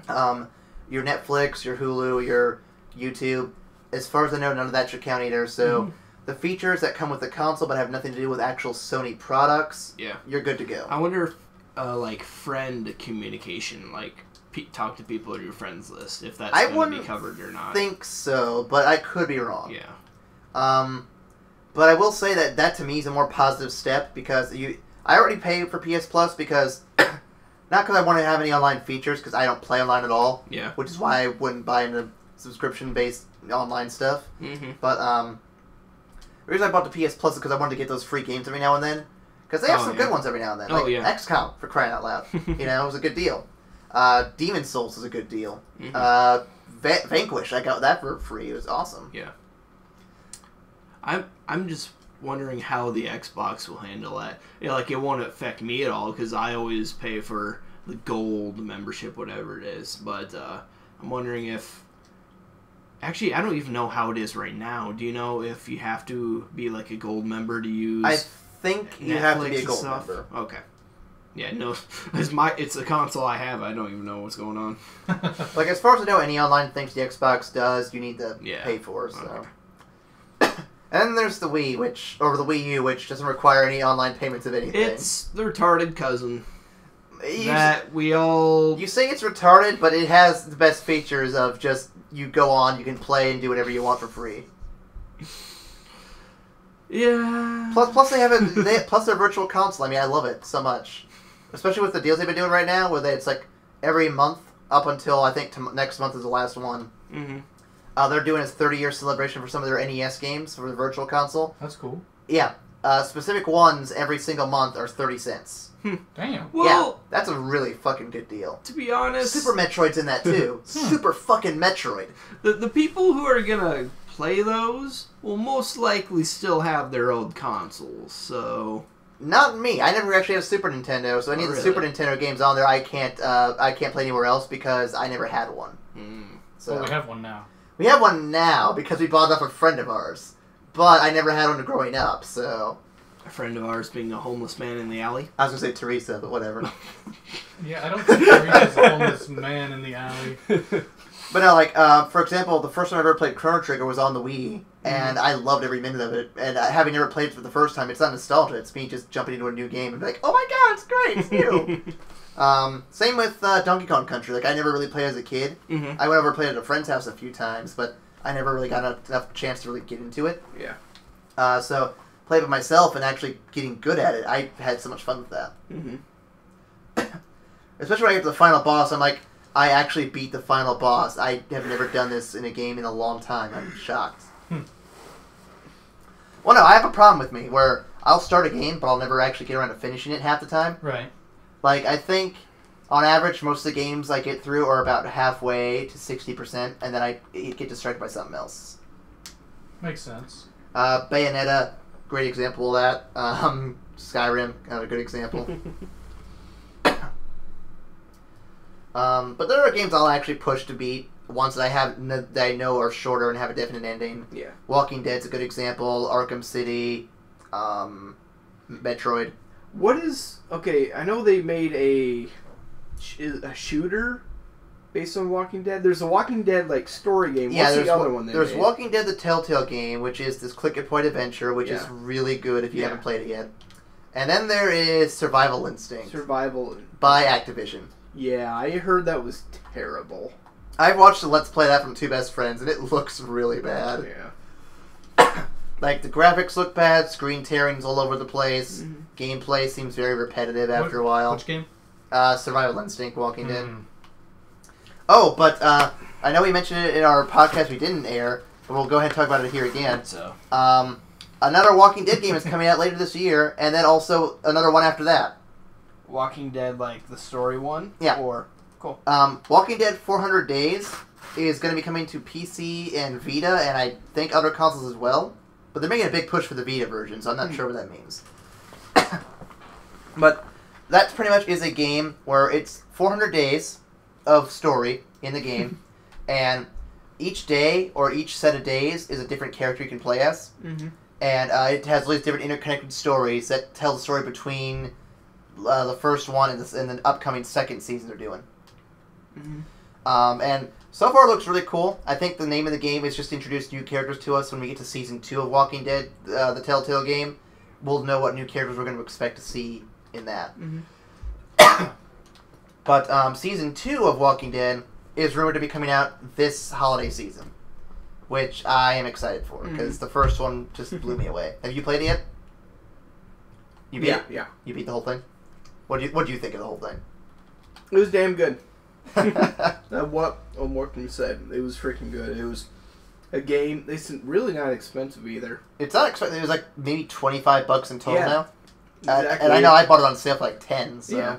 [SPEAKER 2] Your Netflix, your Hulu, your YouTube, as far as I know, none of that should count either. So the features that come with the console but have nothing to do with actual Sony products, you're good to go.
[SPEAKER 3] I wonder if, like, friend communication, like, talk to people on your friends list, if that's going to be covered or not.
[SPEAKER 2] I think so, but I could be wrong.
[SPEAKER 3] Yeah.
[SPEAKER 2] But I will say that to me is a more positive step because I already pay for PS Plus because not because I want to have any online features because I don't play online at all.
[SPEAKER 3] Yeah.
[SPEAKER 2] Which is why I wouldn't buy into subscription-based online stuff. But the reason I bought the PS Plus is because I wanted to get those free games every now and then because they have some good ones every now and then. Like XCOM, for crying out loud. You know, it was a good deal. Demon's Souls is a good deal. Vanquish, I got that for free. It was awesome.
[SPEAKER 3] Yeah. I'm just wondering how the Xbox will handle that. Like, it won't affect me at all because I always pay for the gold membership, whatever it is. But I'm wondering if... Actually, I don't even know how it is right now. Do you know if you have to be, like, a gold member to use
[SPEAKER 2] I think you have to be a gold
[SPEAKER 3] stuff?
[SPEAKER 2] member.
[SPEAKER 3] Okay. Yeah, no, it's a console I have. I don't even know what's going on.
[SPEAKER 2] Like, as far as I know, any online things the Xbox does, you need to pay for, so...
[SPEAKER 3] Okay.
[SPEAKER 2] And then there's the Wii, or the Wii U, which doesn't require any online payments of anything.
[SPEAKER 3] It's the retarded cousin.
[SPEAKER 2] You say it's retarded, but it has the best features of just, you go on, you can play and do whatever you want for free.
[SPEAKER 3] Yeah.
[SPEAKER 2] Plus they have plus their virtual console. I mean, I love it so much. Especially with the deals they've been doing right now, where it's like every month up until, I think, next month is the last one. They're doing a 30-year celebration for some of their NES games for the virtual console.
[SPEAKER 1] That's cool.
[SPEAKER 2] Yeah. Specific ones every single month are 30 cents.
[SPEAKER 1] Damn.
[SPEAKER 3] Well,
[SPEAKER 2] yeah, that's a really fucking good deal.
[SPEAKER 3] To be honest...
[SPEAKER 2] Super Metroid's in that, too. Super fucking Metroid.
[SPEAKER 3] The people who are gonna play those will most likely still have their old consoles, so...
[SPEAKER 2] Not me. I never actually have a Super Nintendo, so any of the Super Nintendo games on there, I can't play anywhere else because I never had one. So
[SPEAKER 1] well, we have one now.
[SPEAKER 2] We have one now because we bought it off a friend of ours, but I never had one growing up. So
[SPEAKER 3] a friend of ours being a homeless man in the alley.
[SPEAKER 2] I was gonna say Teresa, but whatever.
[SPEAKER 1] Yeah, I don't think Teresa's a homeless man in the alley.
[SPEAKER 2] But no, like for example, the first time I ever played Chrono Trigger was on the Wii, and I loved every minute of it. And having never played it for the first time, it's not nostalgia. It's me just jumping into a new game and be like, oh my god, it's great, it's new. Same with Donkey Kong Country. Like, I never really played as a kid. I went over and played at a friend's house a few times, but I never really got enough chance to really get into it.
[SPEAKER 3] Yeah.
[SPEAKER 2] So, played by myself and actually getting good at it, I had so much fun with that. Especially when I get to the final boss, I'm like, I actually beat the final boss. I have never done this in a game in a long time. I'm shocked. Well, no, I have a problem with me where I'll start a game, but I'll never actually get around to finishing it half the time.
[SPEAKER 1] Right.
[SPEAKER 2] Like, I think, on average, most of the games I get through are about halfway to 60%, and then I get distracted by something else.
[SPEAKER 1] Makes sense.
[SPEAKER 2] Bayonetta, great example of that. Skyrim, a good example. But there are games I'll actually push to beat, ones that I know are shorter and have a definite ending.
[SPEAKER 4] Yeah.
[SPEAKER 2] Walking Dead's a good example. Arkham City, Metroid.
[SPEAKER 4] What is... Okay, I know they made a shooter based on Walking Dead. There's a Walking Dead, like, story game. What's the other one they
[SPEAKER 2] There's
[SPEAKER 4] made?
[SPEAKER 2] Walking Dead the Telltale game, which is this click-and-point adventure, which is really good if you haven't played it yet. And then there is Survival Instinct. By Activision.
[SPEAKER 4] Yeah, I heard that was terrible.
[SPEAKER 2] I've watched the Let's Play that from two best friends, and it looks really bad.
[SPEAKER 4] Yeah.
[SPEAKER 2] Like, the graphics look bad, screen tearing's all over the place, gameplay seems very repetitive after a while.
[SPEAKER 1] Which game?
[SPEAKER 2] Survival Instinct, Walking Dead. Oh, but I know we mentioned it in our podcast we didn't air, but we'll go ahead and talk about it here again.
[SPEAKER 3] So,
[SPEAKER 2] another Walking Dead game is coming out later this year, and then also another one after that.
[SPEAKER 3] Walking Dead, like the story one?
[SPEAKER 2] Yeah.
[SPEAKER 3] Or cool.
[SPEAKER 2] Walking Dead 400 Days is going to be coming to PC and Vita, and I think other consoles as well. But they're making a big push for the Vita version, so I'm not sure what that means. But that pretty much is a game where it's 400 days of story in the game, and each day or each set of days is a different character you can play as. And it has all these different interconnected stories that tell the story between the first one and the upcoming second season they're doing. And so far it looks really cool. I think the name of the game is just to introduce new characters to us. When we get to Season 2 of Walking Dead, the Telltale game, we'll know what new characters we're going to expect to see in that.
[SPEAKER 4] Mm-hmm.
[SPEAKER 2] But Season 2 of Walking Dead is rumored to be coming out this holiday season, which I am excited for, because the first one just blew me away. Have you played it yet? You beat it?
[SPEAKER 4] Yeah.
[SPEAKER 2] You beat the whole thing? What do you think of the whole thing?
[SPEAKER 4] It was damn good. What can you say? It was freaking good. It was a game. It's really not expensive either.
[SPEAKER 2] It's not expensive. It was like maybe $25 in total now.
[SPEAKER 4] Exactly.
[SPEAKER 2] And I know I bought it on sale for like 10. So.
[SPEAKER 4] Yeah.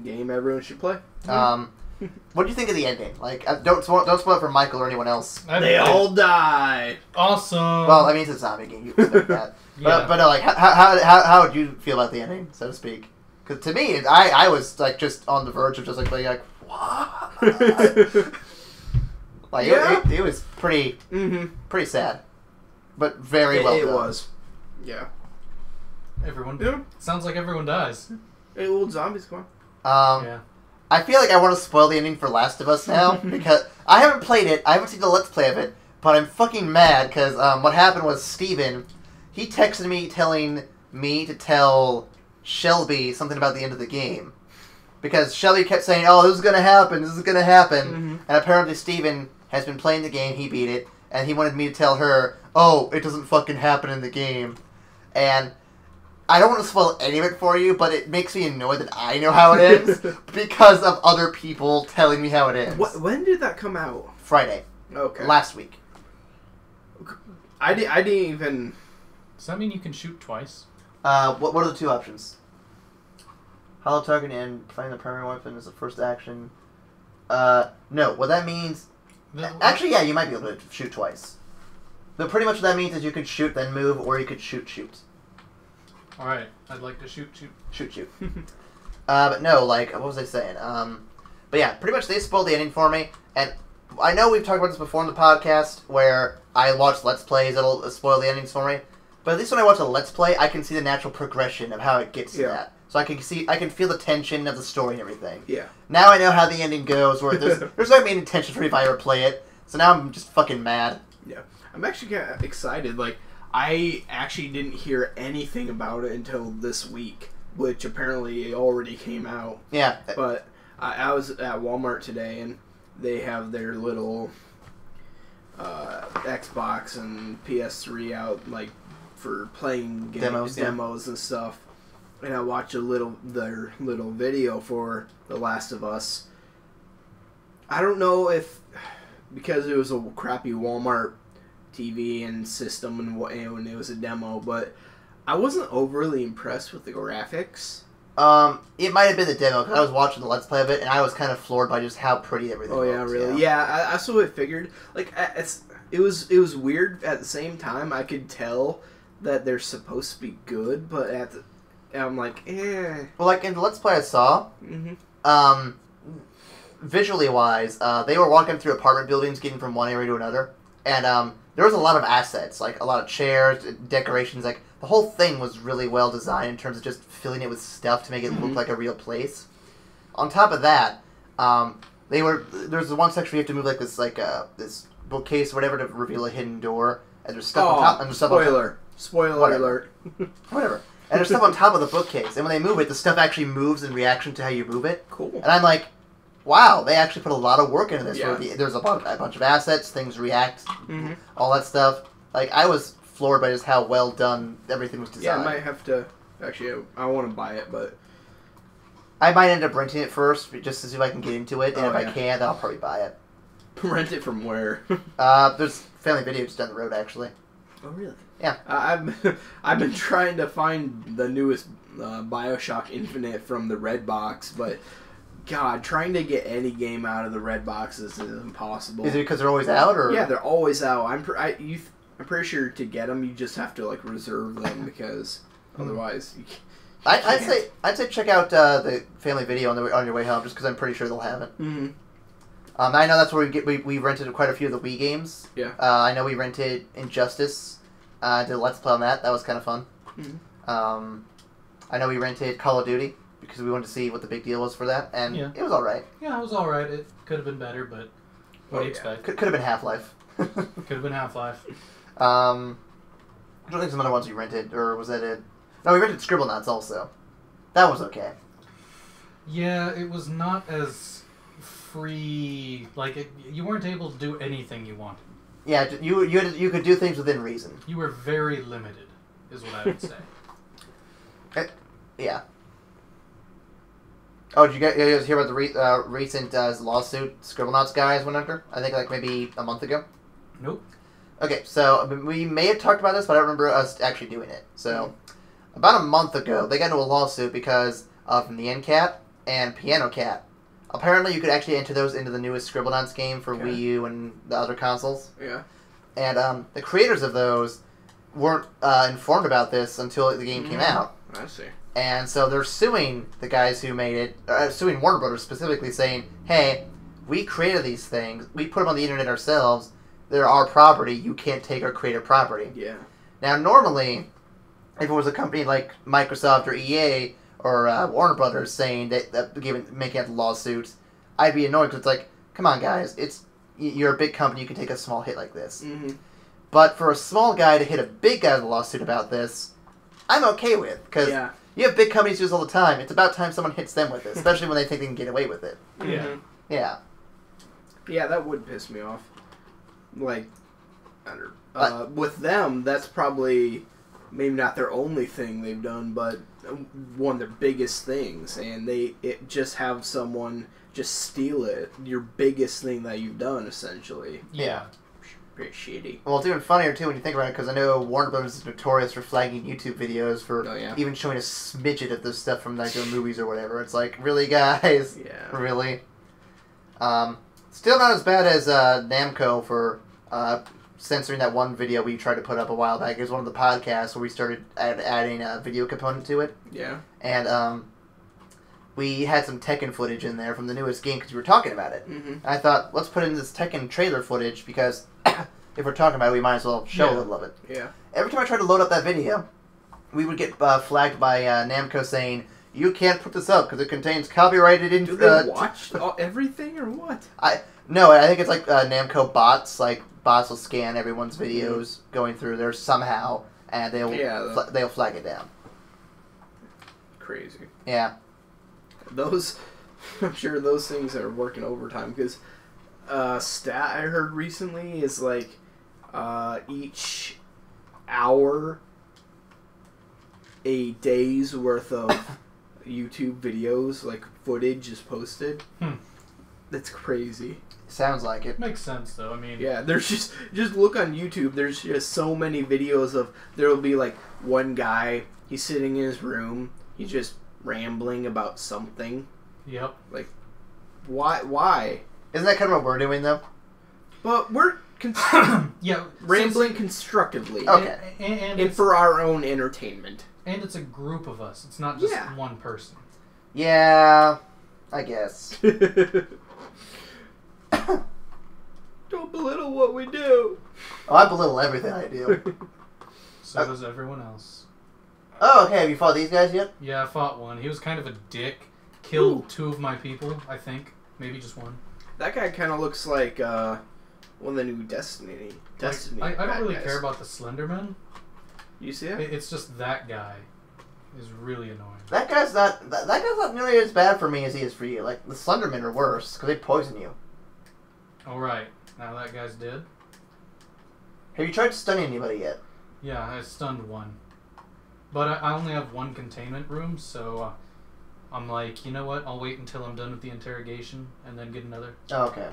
[SPEAKER 4] Game everyone should play.
[SPEAKER 2] What do you think of the ending? Like, don't spoil it for Michael or anyone else.
[SPEAKER 4] They all die.
[SPEAKER 1] Awesome.
[SPEAKER 2] Well, I mean, it's a zombie game. You expect that.
[SPEAKER 1] Yeah.
[SPEAKER 2] But like, how would you feel about the ending, so to speak? Because to me, I was like just on the verge of just like being like, what? Like it was pretty sad, but very well done.
[SPEAKER 4] It was. Yeah.
[SPEAKER 1] Everyone.
[SPEAKER 4] Yeah.
[SPEAKER 1] Sounds like everyone dies.
[SPEAKER 4] Hey, old zombies, come on.
[SPEAKER 1] Yeah.
[SPEAKER 2] I feel like I want to spoil the ending for Last of Us now, because I haven't played it, I haven't seen the Let's Play of it, but I'm fucking mad, because what happened was Steven, he texted me telling me to tell Shelby something about the end of the game. Because Shelby kept saying, oh, this is going to happen, and apparently Steven has been playing the game, he beat it, and he wanted me to tell her, oh, it doesn't fucking happen in the game. And I don't want to spoil any of it for you, but it makes me annoyed that I know how it ends because of other people telling me how it ends.
[SPEAKER 4] When did that come out?
[SPEAKER 2] Friday.
[SPEAKER 4] Okay.
[SPEAKER 2] Last week.
[SPEAKER 4] I didn't even...
[SPEAKER 1] Does that mean you can shoot twice?
[SPEAKER 2] What are the two options? Hollow target and finding the primary weapon is the first action. No. What that means... Actually, yeah, you might be able to shoot twice. But pretty much what that means is you could shoot, then move, or you could shoot.
[SPEAKER 1] Alright, I'd like to shoot.
[SPEAKER 2] Shoot. But no, like, what was I saying? But yeah, pretty much they spoiled the ending for me, and I know we've talked about this before in the podcast, where I watch Let's Plays that'll spoil the endings for me, but at least when I watch a Let's Play, I can see the natural progression of how it gets to that. So I can feel the tension of the story and everything.
[SPEAKER 4] Yeah.
[SPEAKER 2] Now I know how the ending goes, where there's not going to be any tension for me if I ever play it, so now I'm just fucking mad.
[SPEAKER 4] Yeah. I'm actually kind of excited, like, I actually didn't hear anything about it until this week, which apparently already came out.
[SPEAKER 2] Yeah.
[SPEAKER 4] But I was at Walmart today, and they have their little Xbox and PS3 out, like, for playing games, demos and stuff. And I watched their little video for The Last of Us. I don't know if, because it was a crappy Walmart TV and system and it was a demo, but I wasn't overly impressed with the graphics.
[SPEAKER 2] It might have been the demo, because I was watching the Let's Play of it, and I was kind of floored by just how pretty everything
[SPEAKER 4] looked. Oh, yeah, really? Yeah, that's what I figured. Like, it was weird at the same time. I could tell that they're supposed to be good, but I'm like, eh.
[SPEAKER 2] Well, like, in the Let's Play I saw, visually wise, they were walking through apartment buildings, getting from one area to another, and, there was a lot of assets, like a lot of chairs, decorations, like the whole thing was really well designed in terms of just filling it with stuff to make it look like a real place. On top of that, there's the one section where you have to move like this bookcase or whatever to reveal a hidden door, and there's stuff on top. And there's stuff
[SPEAKER 4] Spoiler alert.
[SPEAKER 2] Whatever. And there's stuff on top of the bookcase, and when they move it, the stuff actually moves in reaction to how you move it.
[SPEAKER 4] Cool.
[SPEAKER 2] And I'm like, wow, they actually put a lot of work into this.
[SPEAKER 4] Yeah.
[SPEAKER 2] There's a bunch of assets, things react, all that stuff. Like, I was floored by just how well done everything was designed.
[SPEAKER 4] Yeah, I might have to... Actually, I want to buy it, but...
[SPEAKER 2] I might end up renting it first, just to see if I can get into it, and if I can, then I'll probably buy it.
[SPEAKER 4] Rent it from where?
[SPEAKER 2] There's Family Video just down the road, actually.
[SPEAKER 4] Oh, really?
[SPEAKER 2] Yeah.
[SPEAKER 4] I've been trying to find the newest BioShock Infinite from the Red Box, but... God, trying to get any game out of the red boxes is impossible.
[SPEAKER 2] Is it because they're always out, or?
[SPEAKER 4] Yeah, they're always out. I'm pretty sure to get them, you just have to like reserve them because otherwise.
[SPEAKER 2] I'd say check out the Family Video on your way home, just because I'm pretty sure they'll have it. I know that's where we rented quite a few of the Wii games.
[SPEAKER 4] Yeah.
[SPEAKER 2] I know we rented Injustice. Did a Let's Play on that. That was kind of fun. I know we rented Call of Duty. because we wanted to see what the big deal was for that, and
[SPEAKER 1] Yeah.
[SPEAKER 2] it was all right.
[SPEAKER 1] Yeah, it was all right. It could have been better, but what do you expect?
[SPEAKER 2] Could have been Half-Life.
[SPEAKER 1] Could have been Half-Life.
[SPEAKER 2] I don't think some other ones we rented, or was that it? No, we rented Scribblenauts also. That was okay.
[SPEAKER 1] Yeah, it was not as free. Like you weren't able to do anything you wanted.
[SPEAKER 2] Yeah, you could do things within reason.
[SPEAKER 1] You were very limited, is what I would say.
[SPEAKER 2] Yeah. Oh, did you guys hear about the recent lawsuit Scribblenauts guys went under? I think like maybe a month ago.
[SPEAKER 1] Nope.
[SPEAKER 2] Okay, so we may have talked about this, but I don't remember us actually doing it. So, about a month ago, they got into a lawsuit because from the NCAT and Piano Cat. Apparently, you could actually enter those into the newest Scribblenauts game for Wii U and the other consoles.
[SPEAKER 4] Yeah.
[SPEAKER 2] And the creators of those weren't informed about this until the game came out.
[SPEAKER 4] I see.
[SPEAKER 2] And so they're suing the guys who made it, suing Warner Brothers specifically, saying, hey, we created these things, we put them on the internet ourselves, they're our property, you can't take our creative property.
[SPEAKER 4] Yeah.
[SPEAKER 2] Now, normally, if it was a company like Microsoft or EA or Warner Brothers saying making out lawsuits, I'd be annoyed because it's like, come on, guys, you're a big company, you can take a small hit like this.
[SPEAKER 4] Mm-hmm.
[SPEAKER 2] But for a small guy to hit a big guy with a lawsuit about this, I'm okay with, because you have big companies do this all the time. It's about time someone hits them with it, especially when they think they can get away with it.
[SPEAKER 1] Yeah.
[SPEAKER 2] Yeah.
[SPEAKER 4] Yeah, that would piss me off. Like, with them, that's probably maybe not their only thing they've done, but one of their biggest things. And just have someone just steal it, your biggest thing that you've done, essentially.
[SPEAKER 2] Yeah.
[SPEAKER 4] Pretty shitty.
[SPEAKER 2] Well, it's even funnier, too, when you think about it, because I know Warner Brothers is notorious for flagging YouTube videos for even showing a smidget of this stuff from like their movies or whatever. It's like, really, guys?
[SPEAKER 4] Yeah.
[SPEAKER 2] Really? Still not as bad as Namco for censoring that one video we tried to put up a while back. It was one of the podcasts where we started adding a video component to it. Yeah. And we had some Tekken footage in there from the newest game because we were talking about it. Mm-hmm. I thought, let's put in this Tekken trailer footage because if we're talking about it, we might as well show a little of it. Yeah. Every time I tried to load up that video, we would get flagged by Namco saying, you can't put this up because it contains copyrighted info.
[SPEAKER 4] Do they watch everything or what?
[SPEAKER 2] No, I think it's like Namco bots. Like, bots will scan everyone's videos going through there somehow, and they'll flag it down.
[SPEAKER 4] Crazy.
[SPEAKER 2] Yeah.
[SPEAKER 4] I'm sure those things are working overtime because stat I heard recently is like each hour a day's worth of YouTube videos, like footage, is posted. That's crazy.
[SPEAKER 2] Sounds like it.
[SPEAKER 1] Makes sense though. I mean,
[SPEAKER 4] yeah, there's just look on YouTube. There's just so many videos of there'll be like one guy, he's sitting in his room, he's just rambling about something.
[SPEAKER 1] Yep. Like,
[SPEAKER 4] why?
[SPEAKER 2] Isn't that kind of what we're doing though?
[SPEAKER 4] But we're rambling constructively.
[SPEAKER 2] Okay.
[SPEAKER 4] And for our own entertainment.
[SPEAKER 1] And it's a group of us. It's not just one person.
[SPEAKER 2] Yeah, I guess.
[SPEAKER 4] Don't belittle what we do.
[SPEAKER 2] Oh, I belittle everything I do.
[SPEAKER 1] So does everyone else.
[SPEAKER 2] Oh, okay. Have you fought these guys yet?
[SPEAKER 1] Yeah, I fought one. He was kind of a dick. Killed 2 of my people, I think. Maybe just 1.
[SPEAKER 4] That guy kind of looks like one of the new Destiny.
[SPEAKER 1] I don't really care about the Slenderman.
[SPEAKER 4] You see it?
[SPEAKER 1] It's just that guy is really annoying.
[SPEAKER 2] That guy's not nearly as bad for me as he is for you. Like, the Slendermen are worse, because they poison you.
[SPEAKER 1] Alright, now that guy's dead.
[SPEAKER 2] Have you tried stunning anybody yet?
[SPEAKER 1] Yeah, I stunned 1. But I only have 1 containment room, so I'm like, you know what? I'll wait until I'm done with the interrogation and then get another.
[SPEAKER 2] Oh, okay.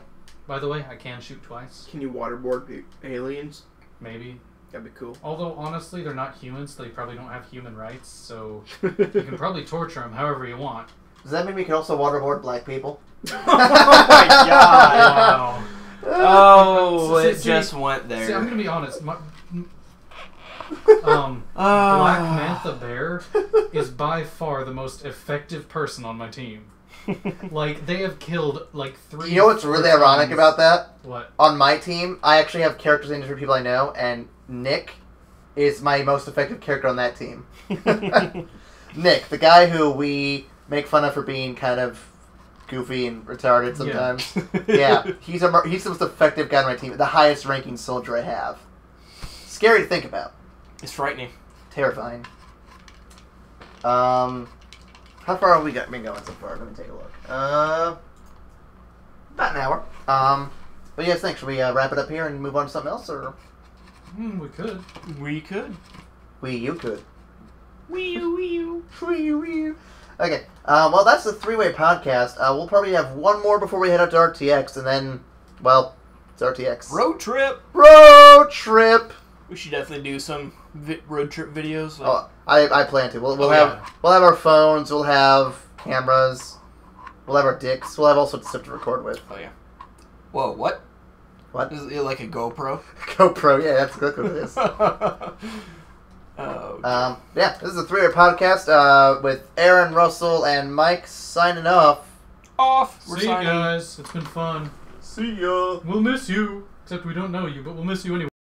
[SPEAKER 1] By the way, I can shoot twice.
[SPEAKER 4] Can you waterboard the aliens?
[SPEAKER 1] Maybe.
[SPEAKER 4] That'd be cool.
[SPEAKER 1] Although, honestly, they're not humans. So they probably don't have human rights, so you can probably torture them however you want.
[SPEAKER 2] Does that mean we can also waterboard black people?
[SPEAKER 3] Oh my god! Wow. Oh, it just went there.
[SPEAKER 1] See, I'm gonna be honest. Black Mantha Bear is by far the most effective person on my team. Like, they have killed like 3.
[SPEAKER 2] You know what's really ironic about that?
[SPEAKER 1] What?
[SPEAKER 2] On my team, I actually have characters named for people I know, and Nick is my most effective character on that team. Nick, the guy who we make fun of for being kind of goofy and retarded sometimes. Yeah, he's the most effective guy on my team. The highest ranking soldier I have. Scary to think about.
[SPEAKER 3] It's frightening.
[SPEAKER 2] Terrifying. How far have we been going so far? Let me take a look. About an hour. What do you guys think? Should we wrap it up here and move on to something else, or?
[SPEAKER 1] We could.
[SPEAKER 3] We could.
[SPEAKER 2] You could.
[SPEAKER 3] You.
[SPEAKER 2] Okay. Well, that's the Threeway podcast. We'll probably have one more before we head out to RTX, and then, well, it's RTX.
[SPEAKER 3] Road trip.
[SPEAKER 2] Road trip.
[SPEAKER 3] We should definitely do some road trip videos.
[SPEAKER 2] Oh, I plan to. We'll have our phones. We'll have cameras. We'll have our dicks. We'll have all sorts of stuff to record with.
[SPEAKER 3] Oh yeah. Whoa! What?
[SPEAKER 2] What?
[SPEAKER 3] Is it like a GoPro?
[SPEAKER 2] GoPro. Yeah, that's exactly what it is.
[SPEAKER 3] Oh.
[SPEAKER 2] Yeah, this is the Threeway podcast with Aaron, Russell, and Mike signing off.
[SPEAKER 3] We're
[SPEAKER 1] See you
[SPEAKER 3] signing.
[SPEAKER 1] guys. It's been fun.
[SPEAKER 2] See ya.
[SPEAKER 1] We'll miss you. Except we don't know you, but we'll miss you anyway.